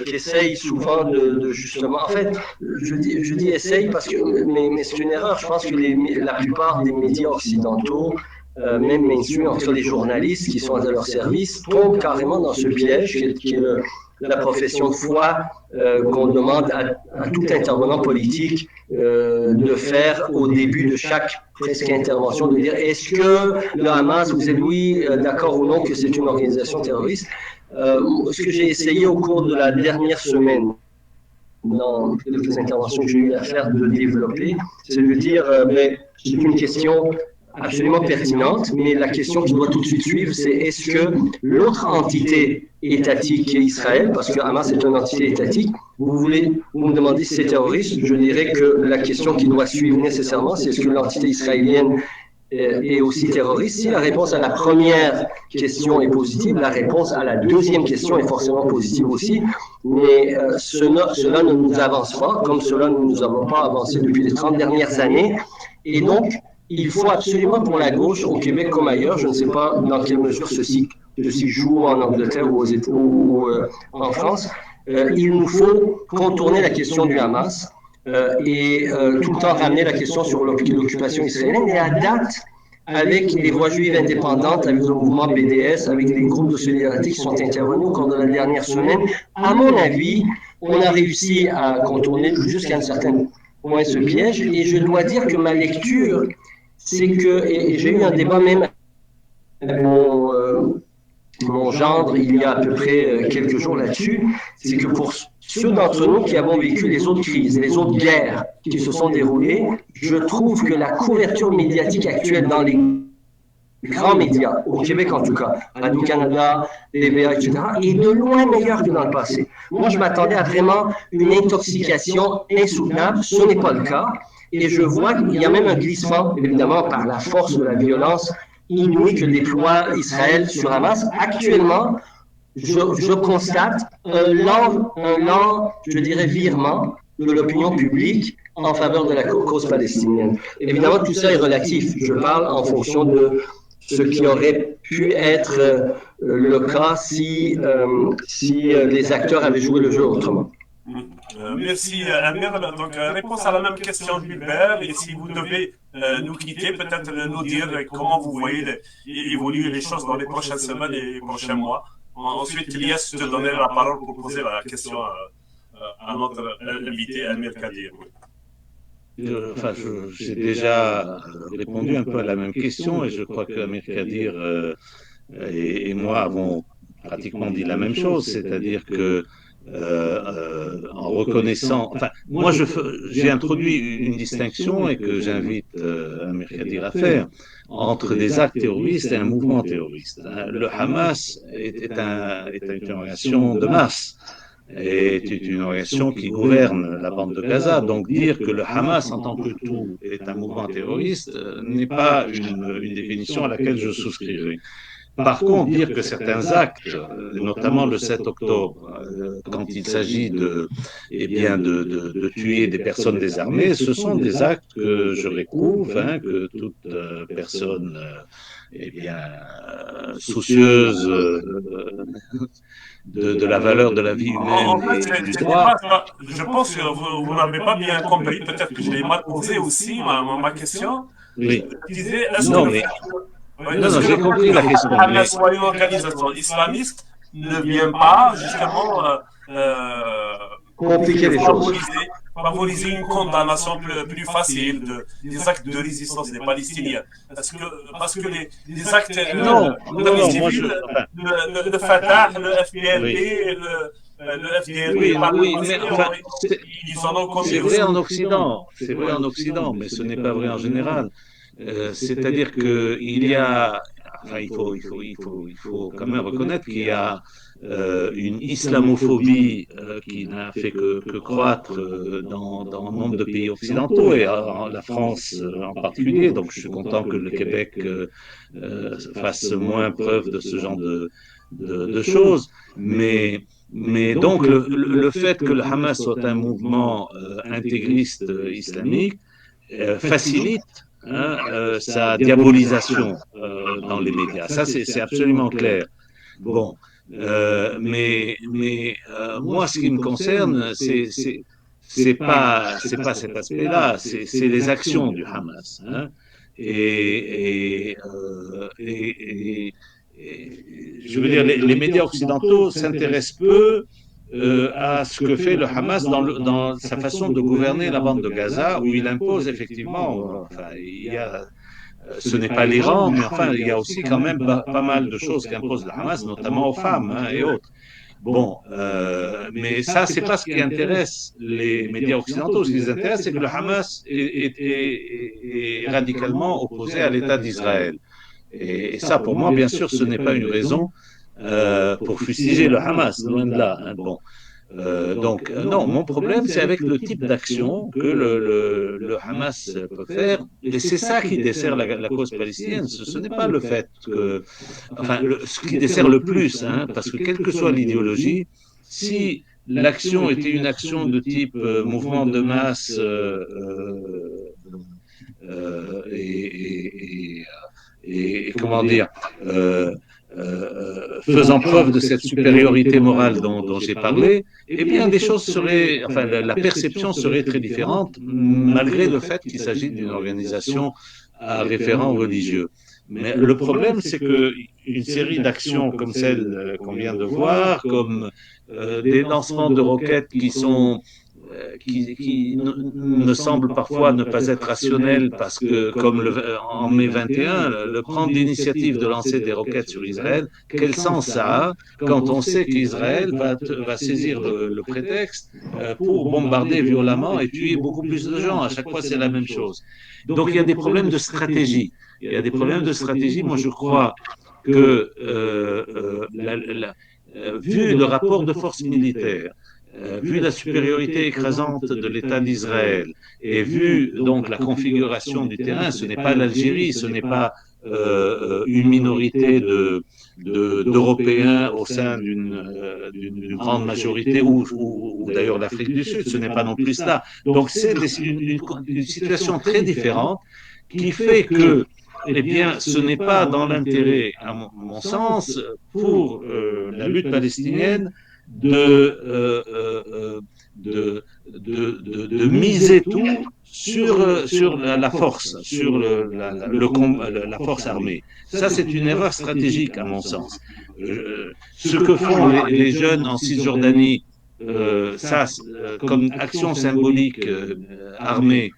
qu'essaye souvent de justement... En fait, je dis essaye parce que... Mais c'est une erreur. Je pense que la plupart des médias occidentaux, même mainstream, en tout cas les journalistes qui sont à leur service, tombent carrément dans ce piège qui est la profession de foi qu'on demande à tout intervenant politique de faire au début de chaque presque intervention, de dire est-ce que le Hamas, vous êtes oui, d'accord ou non que c'est une organisation terroriste. Ce que j'ai essayé au cours de la dernière semaine, dans quelques interventions que j'ai eu à faire, de développer, c'est de dire mais c'est une question absolument pertinente, mais la question qui doit tout de suite suivre, c'est est-ce que l'autre entité étatique qui est Israël, parce que Hamas est une entité étatique, vous me demandez si c'est terroriste, je dirais que la question qui doit suivre nécessairement, c'est est-ce que l'entité israélienne est aussi terroriste? Si la réponse à la première question est positive, la réponse à la deuxième question est forcément positive aussi, mais cela ne nous avance pas, comme cela ne nous avons pas avancé depuis les 30 dernières années, et donc il faut absolument pour la gauche, au Québec comme ailleurs, je ne sais pas dans quelle mesure ceci joue en Angleterre ou en France, il nous faut contourner la question du Hamas et tout le temps ramener la question sur l'occupation israélienne. Et à date, avec les voix juives indépendantes, avec le mouvement BDS, avec les groupes de solidarité qui sont intervenus au cours de la dernière semaine, à mon avis, on a réussi à contourner jusqu'à un certain point ce piège. Et je dois dire que ma lecture, c'est que, et j'ai eu un débat même avec mon gendre il y a à peu près quelques jours là-dessus, c'est que pour ceux d'entre nous qui avons vécu les autres crises, les autres guerres qui se sont déroulées, je trouve que la couverture médiatique actuelle dans les grands médias, au Québec en tout cas, Radio-Canada, TVA, etc., est de loin meilleure que dans le passé. Moi, je m'attendais à vraiment une intoxication insoutenable, ce n'est pas le cas. Et je vois qu'il y a même un glissement, évidemment, par la force de la violence inouïe que déploie Israël sur Hamas. Actuellement, je constate un lent, je dirais, virement de l'opinion publique en faveur de la cause palestinienne. Évidemment, tout ça est relatif. Je parle en fonction de ce qui aurait pu être le cas si les acteurs avaient joué le jeu autrement. Merci Amir. Donc réponse à la même question Gilbert, et si vous devez nous quitter, peut-être nous dire comment vous voyez évoluer les choses dans les prochaines semaines et les prochains mois. Ensuite, Elias, te donner la parole pour poser la question à notre invité Amir Kadir. Enfin, j'ai déjà répondu un peu à la même question et je crois que Amir Kadir et moi avons pratiquement dit la même chose, c'est-à-dire que en reconnaissant, enfin, moi j'ai introduit une distinction et que j'invite Amir Kadir à faire entre des actes terroristes et un mouvement terroriste. Le Hamas est une organisation de masse, est une organisation qui gouverne la bande de Gaza. Donc dire que le Hamas en tant que tout est un mouvement terroriste n'est pas une définition à laquelle je souscrirai. Par contre, dire que certains actes, notamment le 7 octobre, quand il s'agit eh bien, de tuer des personnes désarmées, ce sont des actes que je réprouve, hein, que toute personne eh bien, soucieuse de la valeur de la vie humaine En fait, et du droit. je pense que vous n'avez pas bien compris. Peut-être que je l'ai mal posé aussi, ma question. Oui. Je disais, est-ce Non, que mais oui, non, est-ce non, que j'ai le compris la question. Mais Hamas soit une organisation islamiste ne vient pas justement Compliquer les choses. favoriser une condamnation plus facile des actes de résistance des Palestiniens. Parce que les actes non, de la vie non, moi je. civile, Enfin, le Fatah, le FPLP, oui, le FDLP, oui, par le oui, passé, mais enfin, ils en ont commis c'est aussi. vrai en Occident, c'est vrai en Occident, mais ce n'est pas vrai en général. C'est-à-dire que il y a, enfin, il faut quand même reconnaître qu'il y a une islamophobie qui n'a fait que croître dans nombre de pays occidentaux et la France en particulier. Donc, je suis content que le Québec fasse moins preuve de ce genre de choses. Mais donc, le fait que le Hamas soit un mouvement intégriste islamique facilite sa diabolisation dans les médias. Ça, c'est absolument clair. Bon, moi, ce qui me concerne, c'est pas cet aspect-là, c'est les actions du Hamas. Hein, je veux dire, les médias occidentaux s'intéressent peu à ce que fait le Hamas dans sa façon de gouverner la bande de Gaza, où il impose effectivement, enfin, ce n'est pas l'Iran, mais enfin, il y a aussi quand même pas mal de choses qu'impose le Hamas, notamment aux femmes hein, et autres. Bon, mais ça, c'est pas ce qui intéresse les médias occidentaux. Ce qui les intéresse, c'est que le Hamas est radicalement opposé à l'État d'Israël. Et ça, pour moi, bien sûr, ce n'est pas une raison pour fustiger le Hamas, loin de là. Hein, bon. Donc, non, mon problème, c'est avec le type d'action que le Hamas peut faire. Et c'est ça qui dessert la cause palestinienne. Ce n'est pas le fait que. Enfin, ce qui dessert le plus, hein, parce que quelle que soit l'idéologie, si l'action était une action de type mouvement de masse et comment dire, faisant preuve de cette supériorité morale dont j'ai parlé, eh bien, des choses seraient, enfin, la perception serait très différente, malgré le fait qu'il s'agit d'une organisation à référent religieux. Mais le problème, c'est qu'une série d'actions comme celle qu'on vient de voir, comme des lancements de roquettes qui me semble parfois ne pas être rationnel parce que, comme en mai 21, prendre l'initiative de lancer des roquettes sur Israël, quel sens ça a quand on sait qu'Israël va saisir le prétexte pour bombarder violemment et tuer beaucoup plus de gens. À chaque fois, c'est la même chose. Donc, il y a des problèmes de stratégie. Il y a des problèmes de stratégie. Moi, je crois que, vu le rapport de force militaire, vu la supériorité écrasante de l'État d'Israël et vu donc la configuration du terrain, ce n'est pas l'Algérie, ce n'est pas une minorité d'Européens au sein d'une grande majorité ou d'ailleurs l'Afrique du Sud, ce n'est pas non plus cela. Donc c'est une situation très différente qui fait que eh bien, ce n'est pas dans l'intérêt, à mon sens, pour la lutte palestinienne de miser tout sur la force, sur la force armée. Ça, c'est une erreur stratégique, à mon sens. Ce que font les jeunes en Cisjordanie, comme action symbolique armée,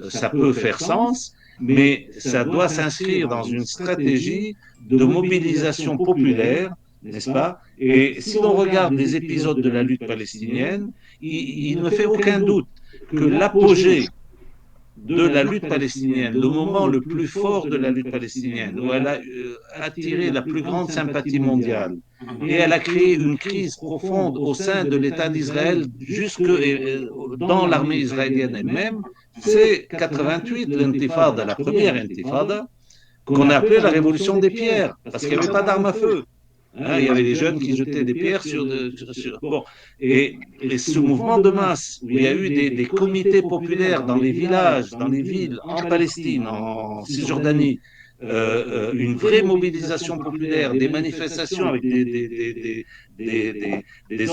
ça peut faire sens, mais ça doit s'inscrire dans une stratégie de mobilisation populaire, n'est-ce pas? Et si l'on regarde les épisodes de la lutte palestinienne, il ne fait aucun doute que l'apogée de la lutte palestinienne, le moment le plus fort de la lutte palestinienne, où elle a attiré la plus grande sympathie mondiale, et elle a créé une crise profonde au sein de l'État d'Israël, jusque dans l'armée israélienne elle-même, c'est 88, l'intifada, la première intifada, qu'on a appelée la révolution des pierres, parce qu'il n'y avait pas d'armes à feu. Hein, il y avait des jeunes qui jetaient des pierres bon. Et ce mouvement de masse, où il y a eu des comités populaires dans les villages, dans les villes, en Palestine, en Cisjordanie, une vraie mobilisation populaire, des manifestations avec des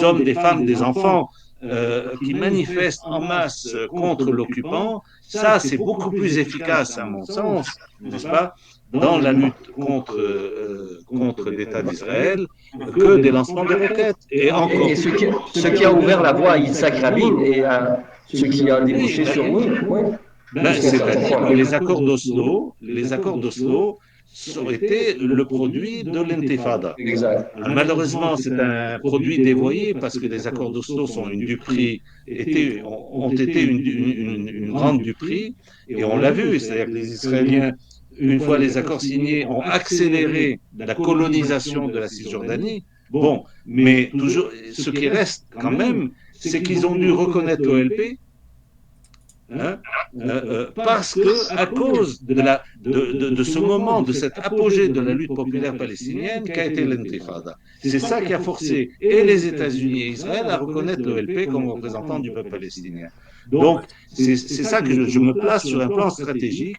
hommes, des femmes, des enfants qui manifestent en masse contre l'occupant, ça c'est beaucoup plus efficace à mon sens, n'est-ce pas, dans la lutte contre l'État d'Israël que des lancements de roquettes. Et ce qui a ouvert la voie à Yitzhak Rabin et à ce qui a débouché sur nous, c'est-à-dire que les accords d'Oslo ont été le produit de l'intifada. Malheureusement, c'est un produit dévoyé parce que les accords d'Oslo sont une duperie, ont été une grande duperie, et on l'a vu, c'est-à-dire que les Israéliens, une fois les accords signés, ont accéléré la colonisation de la Cisjordanie. Bon, mais toujours, ce qui reste quand même, c'est qu'ils ont dû reconnaître l'OLP, hein, parce que à cause de ce moment, de cet apogée de la lutte populaire palestinienne qu'a été l'intifada. C'est ça qui a forcé et les États-Unis et Israël à reconnaître l'OLP comme représentant du peuple palestinien. Donc, c'est ça que je me place sur un plan stratégique,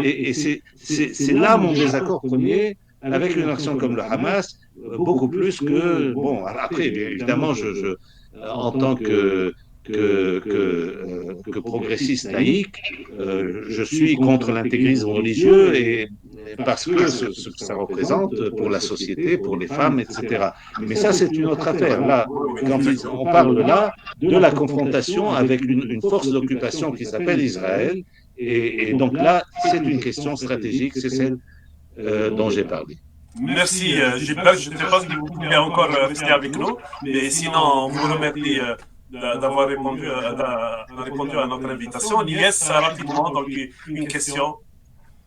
et c'est là mon désaccord premier avec une action comme le Hamas, beaucoup plus que... Bon, après, évidemment, en tant que progressiste laïque, je suis contre l'intégrisme religieux, et parce que ce que ça représente pour la société, pour les femmes, etc. Mais ça, c'est une autre affaire. Là, quand on parle là de la confrontation avec une force d'occupation qui s'appelle Israël, et donc là, c'est une question stratégique, c'est celle dont j'ai parlé. Merci, Gilbert. Je ne sais pas si vous pouvez encore rester avec nous, mais sinon, on vous remercie d'avoir répondu à notre invitation. Yes, rapidement, donc une question.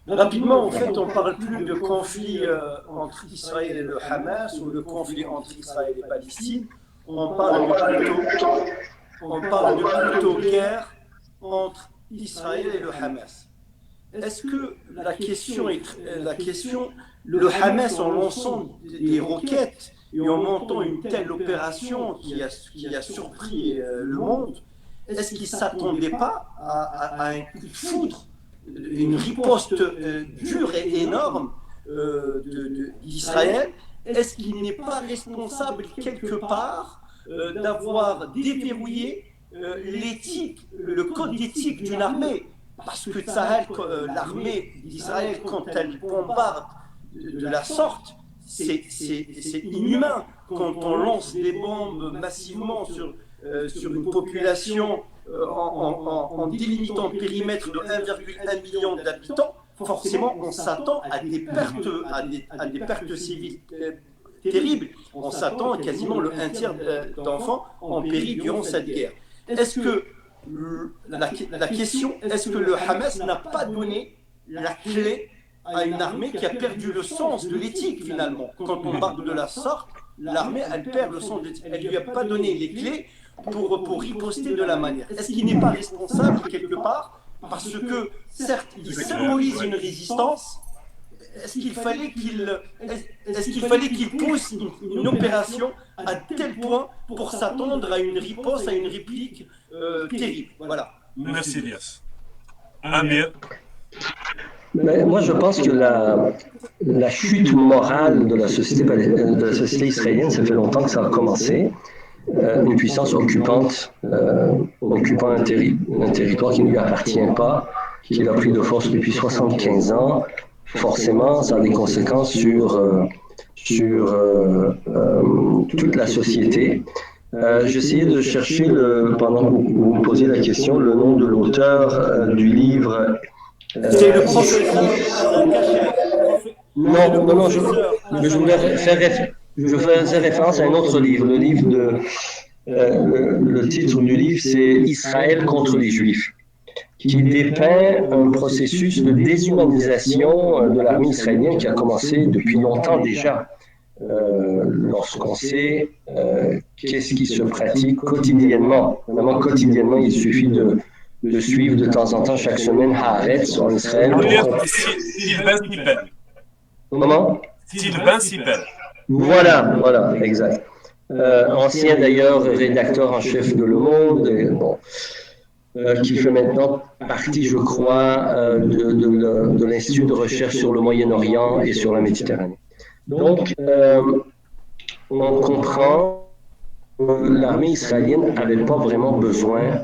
Rapidement, en fait, on ne parle plus de conflit entre Israël et le Hamas ou de conflit entre Israël et Palestine. On parle de plutôt guerre entre Israël et le Hamas. Est-ce que la question, le Hamas en lançant des roquettes et en montant une telle opération qui a surpris le monde, est-ce qu'ils ne s'attendaient pas à un coup de foudre, une riposte dure et énorme d'Israël? Est-ce qu'il n'est pas responsable quelque part d'avoir déverrouillé l'éthique, le code d'éthique d'une armée? Parce que l'armée d'Israël, quand elle bombarde de la sorte, c'est inhumain. Quand on lance des bombes massivement sur une population en délimitant le périmètre de 1,1 million d'habitants, forcément on s'attend à des pertes civiles terribles. On s'attend à quasiment un tiers d'enfants en péri durant cette guerre. Est-ce que la question, est-ce que le Hamas n'a pas donné la clé à une armée qui a perdu le sens de l'éthique finalement? Quand on parle de la sorte, l'armée, elle perd le sens de l'éthique. Elle ne lui a pas donné les clés pour riposter de la manière. Est-ce qu'il n'est pas responsable quelque part? Parce que, certes, il symbolise une résistance. Est-ce qu'il fallait qu'il pousse une opération à tel point pour s'attendre à une riposte, à une réplique terrible? Voilà. Merci, Elias. Amir. Mais moi, je pense que la chute morale de la société israélienne, ça fait longtemps que ça a commencé. Une puissance occupante, occupant un territoire qui ne lui appartient pas, qu'il a pris de force depuis 75 ans, forcément, ça a des conséquences sur toute la société. J'essayais de chercher, pendant que vous me posiez la question, le nom de l'auteur du livre. C'est le professeur. Non, je faisais référence à un autre livre. Le livre le titre du livre, c'est Israël contre les Juifs, qui dépeint un processus de déshumanisation de l'armée israélienne qui a commencé depuis longtemps déjà. Lorsqu'on sait qu'est-ce qui se pratique quotidiennement. Vraiment quotidiennement, il suffit de suivre de temps en temps, chaque semaine, Haaretz en Israël. Comment? Sylvain Sibel. Voilà, exact. Ancien d'ailleurs rédacteur en chef de Le Monde, qui fait maintenant partie, je crois, de l'Institut de recherche sur le Moyen-Orient et sur la Méditerranée. Donc, on comprend que l'armée israélienne n'avait pas vraiment besoin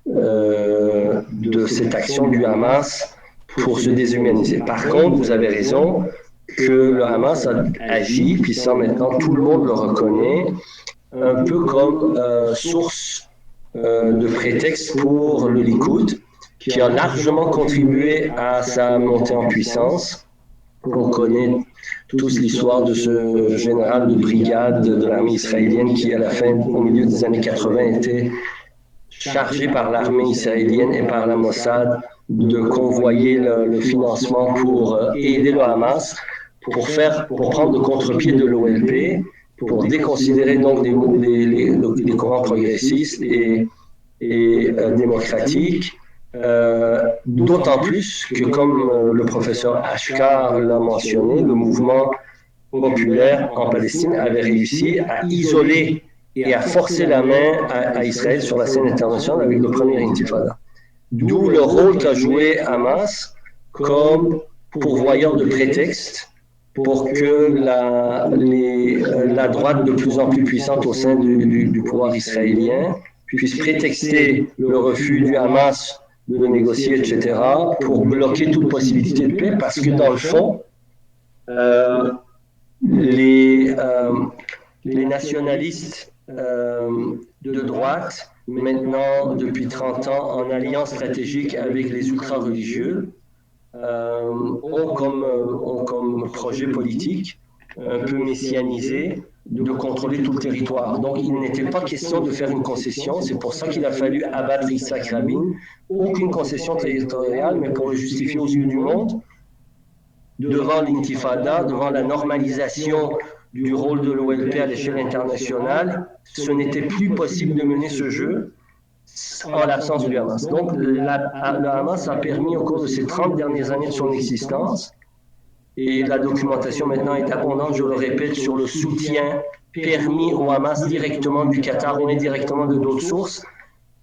de cette action du Hamas pour se déshumaniser. Par contre, vous avez raison que le Hamas a agi, puis ça maintenant tout le monde le reconnaît, un peu comme source de prétexte pour le Likoud, qui a largement contribué à sa montée en puissance. On connaît tous l'histoire de ce général de brigade de l'armée israélienne qui, à la fin, au milieu des années 80, était chargé par l'armée israélienne et par la Mossad de convoyer le financement pour aider le Hamas, pour prendre le contre-pied de l'OLP, pour déconsidérer donc les courants progressistes et démocratiques, d'autant plus que, comme le professeur Ashkar l'a mentionné, le mouvement populaire en Palestine avait réussi à isoler et à forcer la main à Israël sur la scène internationale avec le premier intifada. D'où le rôle qu'a joué Hamas comme pourvoyeur de prétextes pour que la droite de plus en plus puissante au sein du pouvoir israélien puisse prétexter le refus du Hamas de négocier, etc., pour bloquer toute possibilité de paix, parce que dans le fond, les nationalistes de droite, maintenant depuis 30 ans en alliance stratégique avec les ultra-religieux, ont comme projet politique un peu messianisé de contrôler tout le territoire. Donc il n'était pas question de faire une concession, c'est pour ça qu'il a fallu abattre Yitzhak Rabin. Aucune concession territoriale, mais pour le justifier aux yeux du monde, devant l'intifada, devant la normalisation du rôle de l'OLP à l'échelle internationale, ce n'était plus possible de mener ce jeu en l'absence du Hamas. Donc le Hamas a permis au cours de ces 30 dernières années de son existence, et la documentation maintenant est abondante, je le répète, sur le soutien permis au Hamas directement du Qatar ou indirectement de d'autres sources,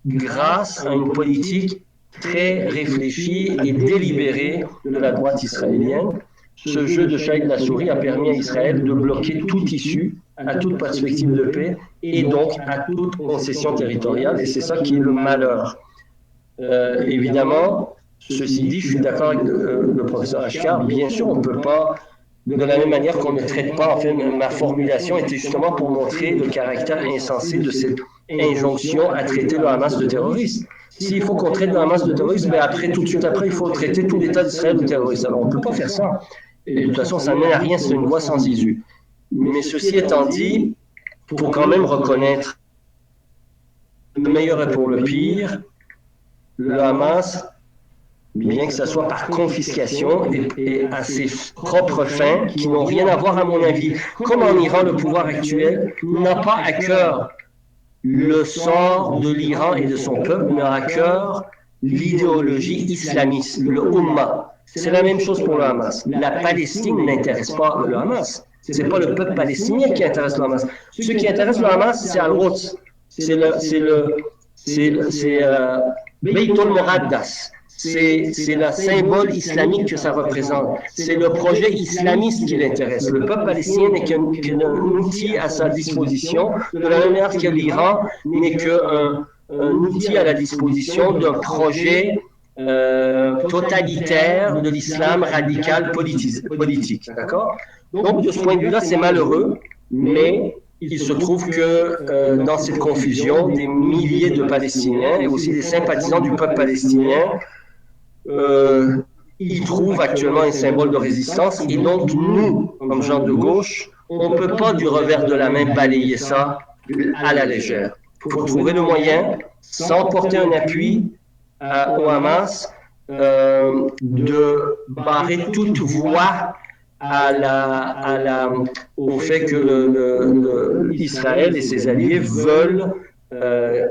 grâce à une politique très réfléchie et délibérée de la droite israélienne. Ce jeu de chat et de la souris a permis à Israël de bloquer toute issue, à toute perspective de paix et donc à toute concession territoriale, et c'est ça qui est le malheur. Évidemment, ceci dit, je suis d'accord avec le professeur Ashkar, bien sûr, on ne peut pas, de la même manière qu'on ne traite pas, enfin, ma formulation était justement pour montrer le caractère insensé de cette injonction à traiter le Hamas de terroriste. S'il faut qu'on traite le Hamas de terroriste, mais après, tout de suite après, il faut traiter tout l'État d'Israël de terroriste. Alors, on ne peut pas faire ça. Et de toute façon, ça ne mène à rien, c'est une voie sans issue. Mais ceci étant dit, il faut quand même reconnaître le meilleur est pour le pire. Le Hamas, bien que ce soit par confiscation et à ses propres fins, qui n'ont rien à voir à mon avis. Comme en Iran, le pouvoir actuel n'a pas à cœur le sort de l'Iran et de son peuple, mais à cœur l'idéologie islamiste, le Ummah. C'est la même chose pour le Hamas. La Palestine n'intéresse pas le Hamas. Ce n'est pas le peuple palestinien qui intéresse le Hamas. Ce qui intéresse le Hamas, c'est Al-Quds. C'est Beitul Muqaddas. C'est le symbole islamique que ça représente. C'est le projet islamiste qui l'intéresse. Le peuple palestinien n'est qu'un outil à sa disposition, de la même manière que l'Iran n'est qu'un outil à la disposition d'un projet totalitaire de l'islam radical politique. D'accord? Donc, de ce point de vue-là, c'est malheureux, mais il se trouve que dans cette confusion, des milliers de Palestiniens et aussi des sympathisants du peuple palestinien ils trouvent actuellement un symbole de résistance, et donc nous, comme gens de gauche, on ne peut pas du revers de la main balayer ça à la légère. Il faut trouver le moyen, sans porter un appui au Hamas, de barrer toute voie au fait que Israël et ses alliés veulent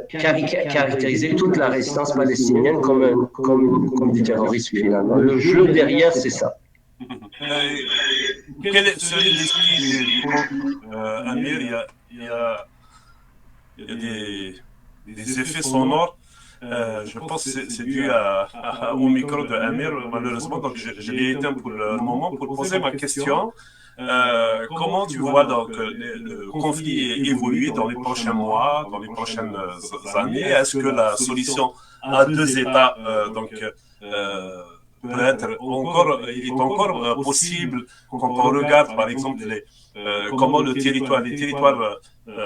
caractériser toute la résistance palestinienne comme du terrorisme finalement. Le jeu derrière, c'est ça. quel est celui l'esprit du conflit Amir? Il y a des effets sonores. Je pense que c'est dû au micro de Amir, malheureusement. Donc, je l'ai éteint pour le moment pour poser ma question. Comment tu vois donc le conflit évoluer dans les prochains mois, dans les prochaines années? Est-ce que la solution à deux États peut être est encore possible quand on regarde par exemple comment les territoires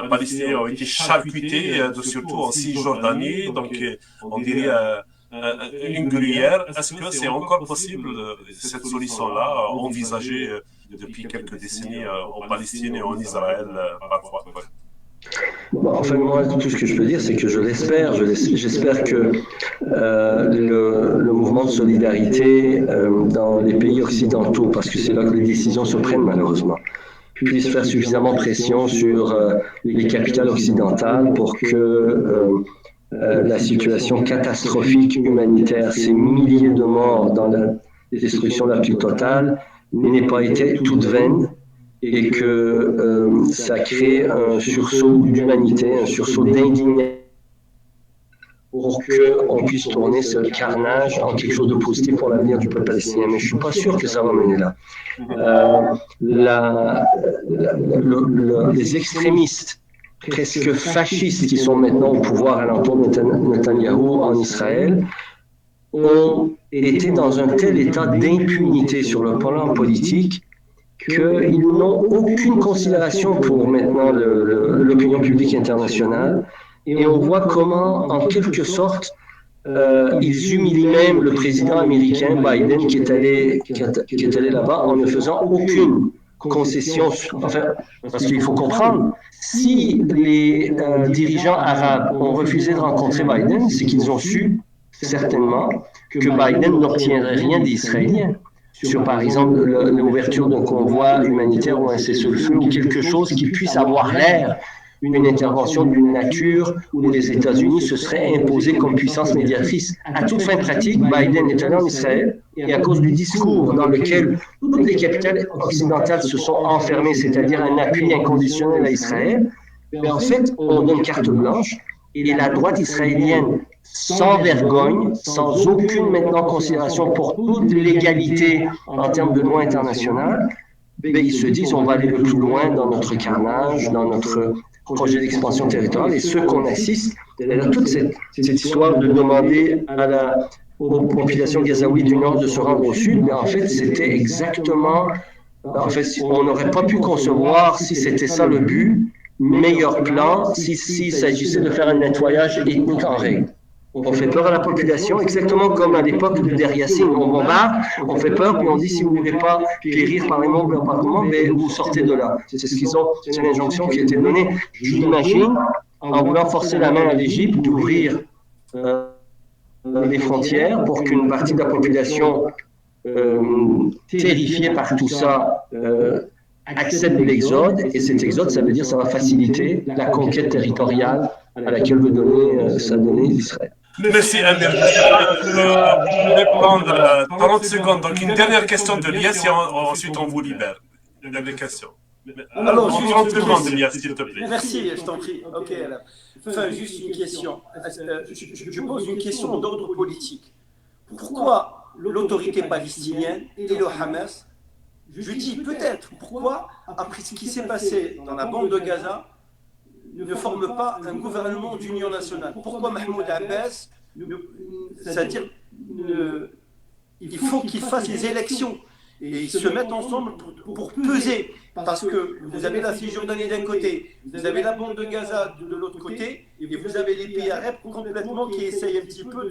palestiniens ont été charcutés, surtout en Cisjordanie, donc on dirait une gruyère. Est-ce que c'est encore possible cette solution-là envisagée depuis quelques décennies en Palestine et en Israël parfois? Bon, enfin, moi, tout ce que je peux dire, c'est que je l'espère. J'espère que le mouvement de solidarité dans les pays occidentaux, parce que c'est là que les décisions se prennent malheureusement, puisse faire suffisamment pression sur les capitales occidentales pour que la situation catastrophique humanitaire, ces milliers de morts dans la destruction la plus totale, n'ait pas été toute vaine et que ça crée un sursaut d'humanité, un sursaut d'indignation pour qu'on puisse tourner ce carnage en quelque chose de positif pour l'avenir du peuple palestinien. Mais je ne suis pas sûr que ça va mener là. Les extrémistes presque fascistes qui sont maintenant au pouvoir à l'entour de Netanyahou en Israël ont été dans un tel état d'impunité sur le plan politique qu'ils n'ont aucune considération pour maintenant l'opinion publique internationale. Et on voit comment, en quelque sorte, ils humilient même le président américain Biden qui est allé là-bas en ne faisant aucune concession. Enfin, parce qu'il faut comprendre, si les dirigeants arabes ont refusé de rencontrer Biden, c'est qu'ils ont su certainement que Biden n'obtiendrait rien des Israéliens sur, par exemple, l'ouverture d'un convoi humanitaire ou un cessez-le-feu ou quelque chose qui puisse avoir l'air une intervention d'une nature où les États-Unis se seraient imposés comme puissance médiatrice. À toute fin pratique, Biden est allé en Israël et à cause du discours dans lequel toutes les capitales occidentales se sont enfermées, c'est-à-dire un appui inconditionnel à Israël, en fait, on donne carte blanche et la droite israélienne, sans vergogne, sans aucune maintenant considération pour toute l'égalité en termes de loi internationale, ils se disent on va aller le plus loin dans notre carnage, dans notre projet d'expansion territoriale. Et ce qu'on assiste, c'est-à-dire toute cette histoire de demander aux populations gazaouies du Nord de se rendre au Sud, mais en fait, c'était exactement... En fait, on n'aurait pas pu concevoir, si c'était ça le but, meilleur plan, s'il s'agissait de faire un nettoyage ethnique en règle. On fait peur à la population, exactement comme à l'époque de Der Yassin. On bombarde, on fait peur, puis on dit si vous ne voulez pas périr par les bombardements, mais vous sortez de là. C'est ce qu'ils ont, c'est l'injonction qui a été donnée. Je l'imagine, en voulant forcer la main à l'Égypte d'ouvrir les frontières pour qu'une partie de la population terrifiée par tout ça accepte l'exode. Et cet exode, ça veut dire que ça va faciliter la conquête territoriale à laquelle veut donner Israël. Merci Amir. Je vais prendre 30 secondes. Donc une dernière question de Lies et ensuite on vous libère. Une dernière question. Alors, 30 secondes Lies, s'il te plaît. Merci, je t'en prie. Ok, alors. Enfin, juste une question. Je pose une question d'ordre politique. Pourquoi l'autorité palestinienne et le Hamas, je dis peut-être, pourquoi, après ce qui s'est passé dans la bande de Gaza, ne forme pas un gouvernement d'union nationale? Pourquoi Mahmoud Abbas, c'est-à-dire, il faut qu'il fasse les élections et ils se mettent ensemble pour peser, parce que vous avez la Cisjordanie d'un côté, vous avez la bande de Gaza de l'autre côté, et vous avez les pays arabes complètement qui essayent un petit peu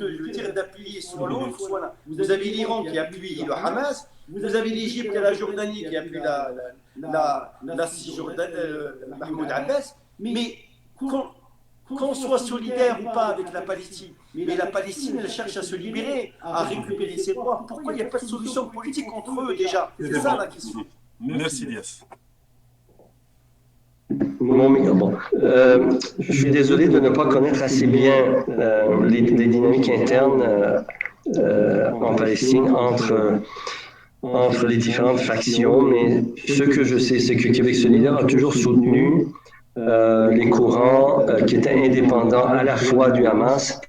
d'appuyer soit l'autre, soit là. Vous avez l'Iran qui appuie le Hamas, vous avez l'Égypte et la Jordanie qui appuient la Cisjordanie, Mahmoud Abbas. Mais qu'on soit solidaire ou pas avec la Palestine, mais la Palestine, elle cherche à se libérer, à récupérer ses droits. Pourquoi il n'y a pas de solution politique entre eux déjà? C'est ça la question. Merci Lies. Bon, je suis désolé de ne pas connaître assez bien les dynamiques internes en Palestine entre entre les différentes factions, mais ce que je sais, c'est que Québec solidaire a toujours soutenu les courants qui étaient indépendants à la fois du Hamas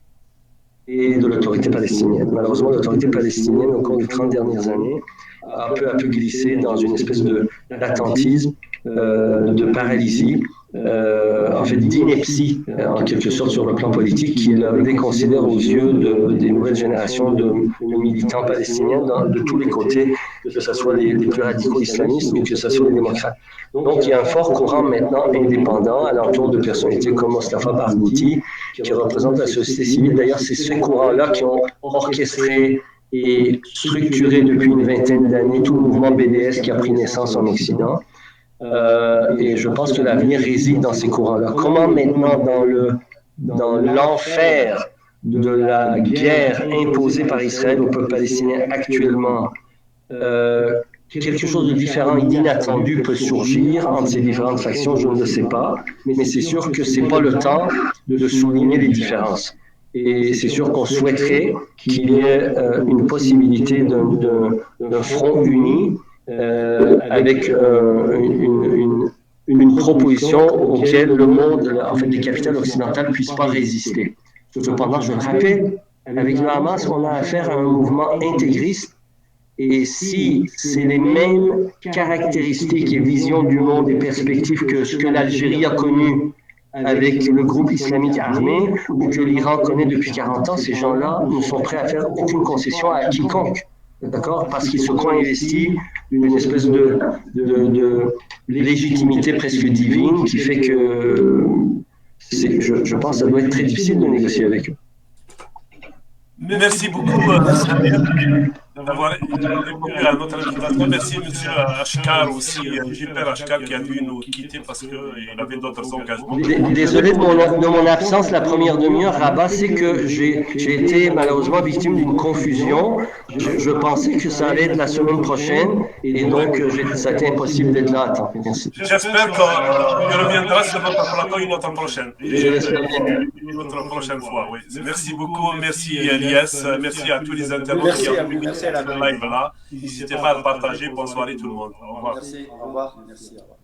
et de l'autorité palestinienne. Malheureusement, l'autorité palestinienne, au cours des 30 dernières années, a peu à peu glissé dans une espèce d'attentisme, de paralysie, en fait d'ineptie, en quelque sorte, sur le plan politique, qui la déconsidère aux yeux des nouvelles générations de militants palestiniens de tous les côtés, que ce soit les plus radicaux islamistes ou que ce soit les démocrates. Donc, il y a un fort courant maintenant indépendant à l'entour de personnalités comme Mostafa Barghouti, qui représente la société civile. D'ailleurs, c'est ce courant-là qui ont orchestré et structuré depuis une vingtaine d'années tout le mouvement BDS qui a pris naissance en Occident. Et je pense que l'avenir réside dans ces courants-là. Comment maintenant, dans l'enfer de la guerre imposée par Israël au peuple palestinien actuellement, quelque chose de différent et d'inattendu peut surgir entre ces différentes factions, je ne le sais pas, mais c'est sûr que ce n'est pas le temps de souligner les différences. Et c'est sûr qu'on souhaiterait qu'il y ait une possibilité d'un front uni avec une proposition auquel le monde, en fait, les capitales occidentales ne puissent pas résister. Cependant, je le rappelle, avec le Hamas, on a affaire à un mouvement intégriste. Et si c'est les mêmes caractéristiques et visions du monde et perspectives que ce que l'Algérie a connu avec le groupe islamique armé ou que l'Iran connaît depuis 40 ans, ces gens-là ne sont prêts à faire aucune concession à quiconque. D'accord? Parce qu'ils se croient investis d'une espèce de légitimité presque divine qui fait que je pense que ça doit être très difficile de négocier avec eux. Merci beaucoup, Samir, d'avoir répondu à notre invitation. Merci, M. Ashkar aussi, Gilbert Ashkar, qui a dû nous quitter parce qu'il avait d'autres engagements. Désolé de mon absence la première demi-heure, Rabat, c'est que j'ai été malheureusement victime d'une confusion. Je pensais que ça allait être la semaine prochaine et donc ça a été impossible d'être là à temps. Merci. J'espère qu'il reviendra sur notre plateau une autre prochaine fois. Oui. Merci beaucoup, merci Elias, merci à tous les internautes qui ont vu ce live-là. N'hésitez pas à le partager. Bonne soirée tout le monde. Au revoir. Merci, au revoir. Merci, au revoir.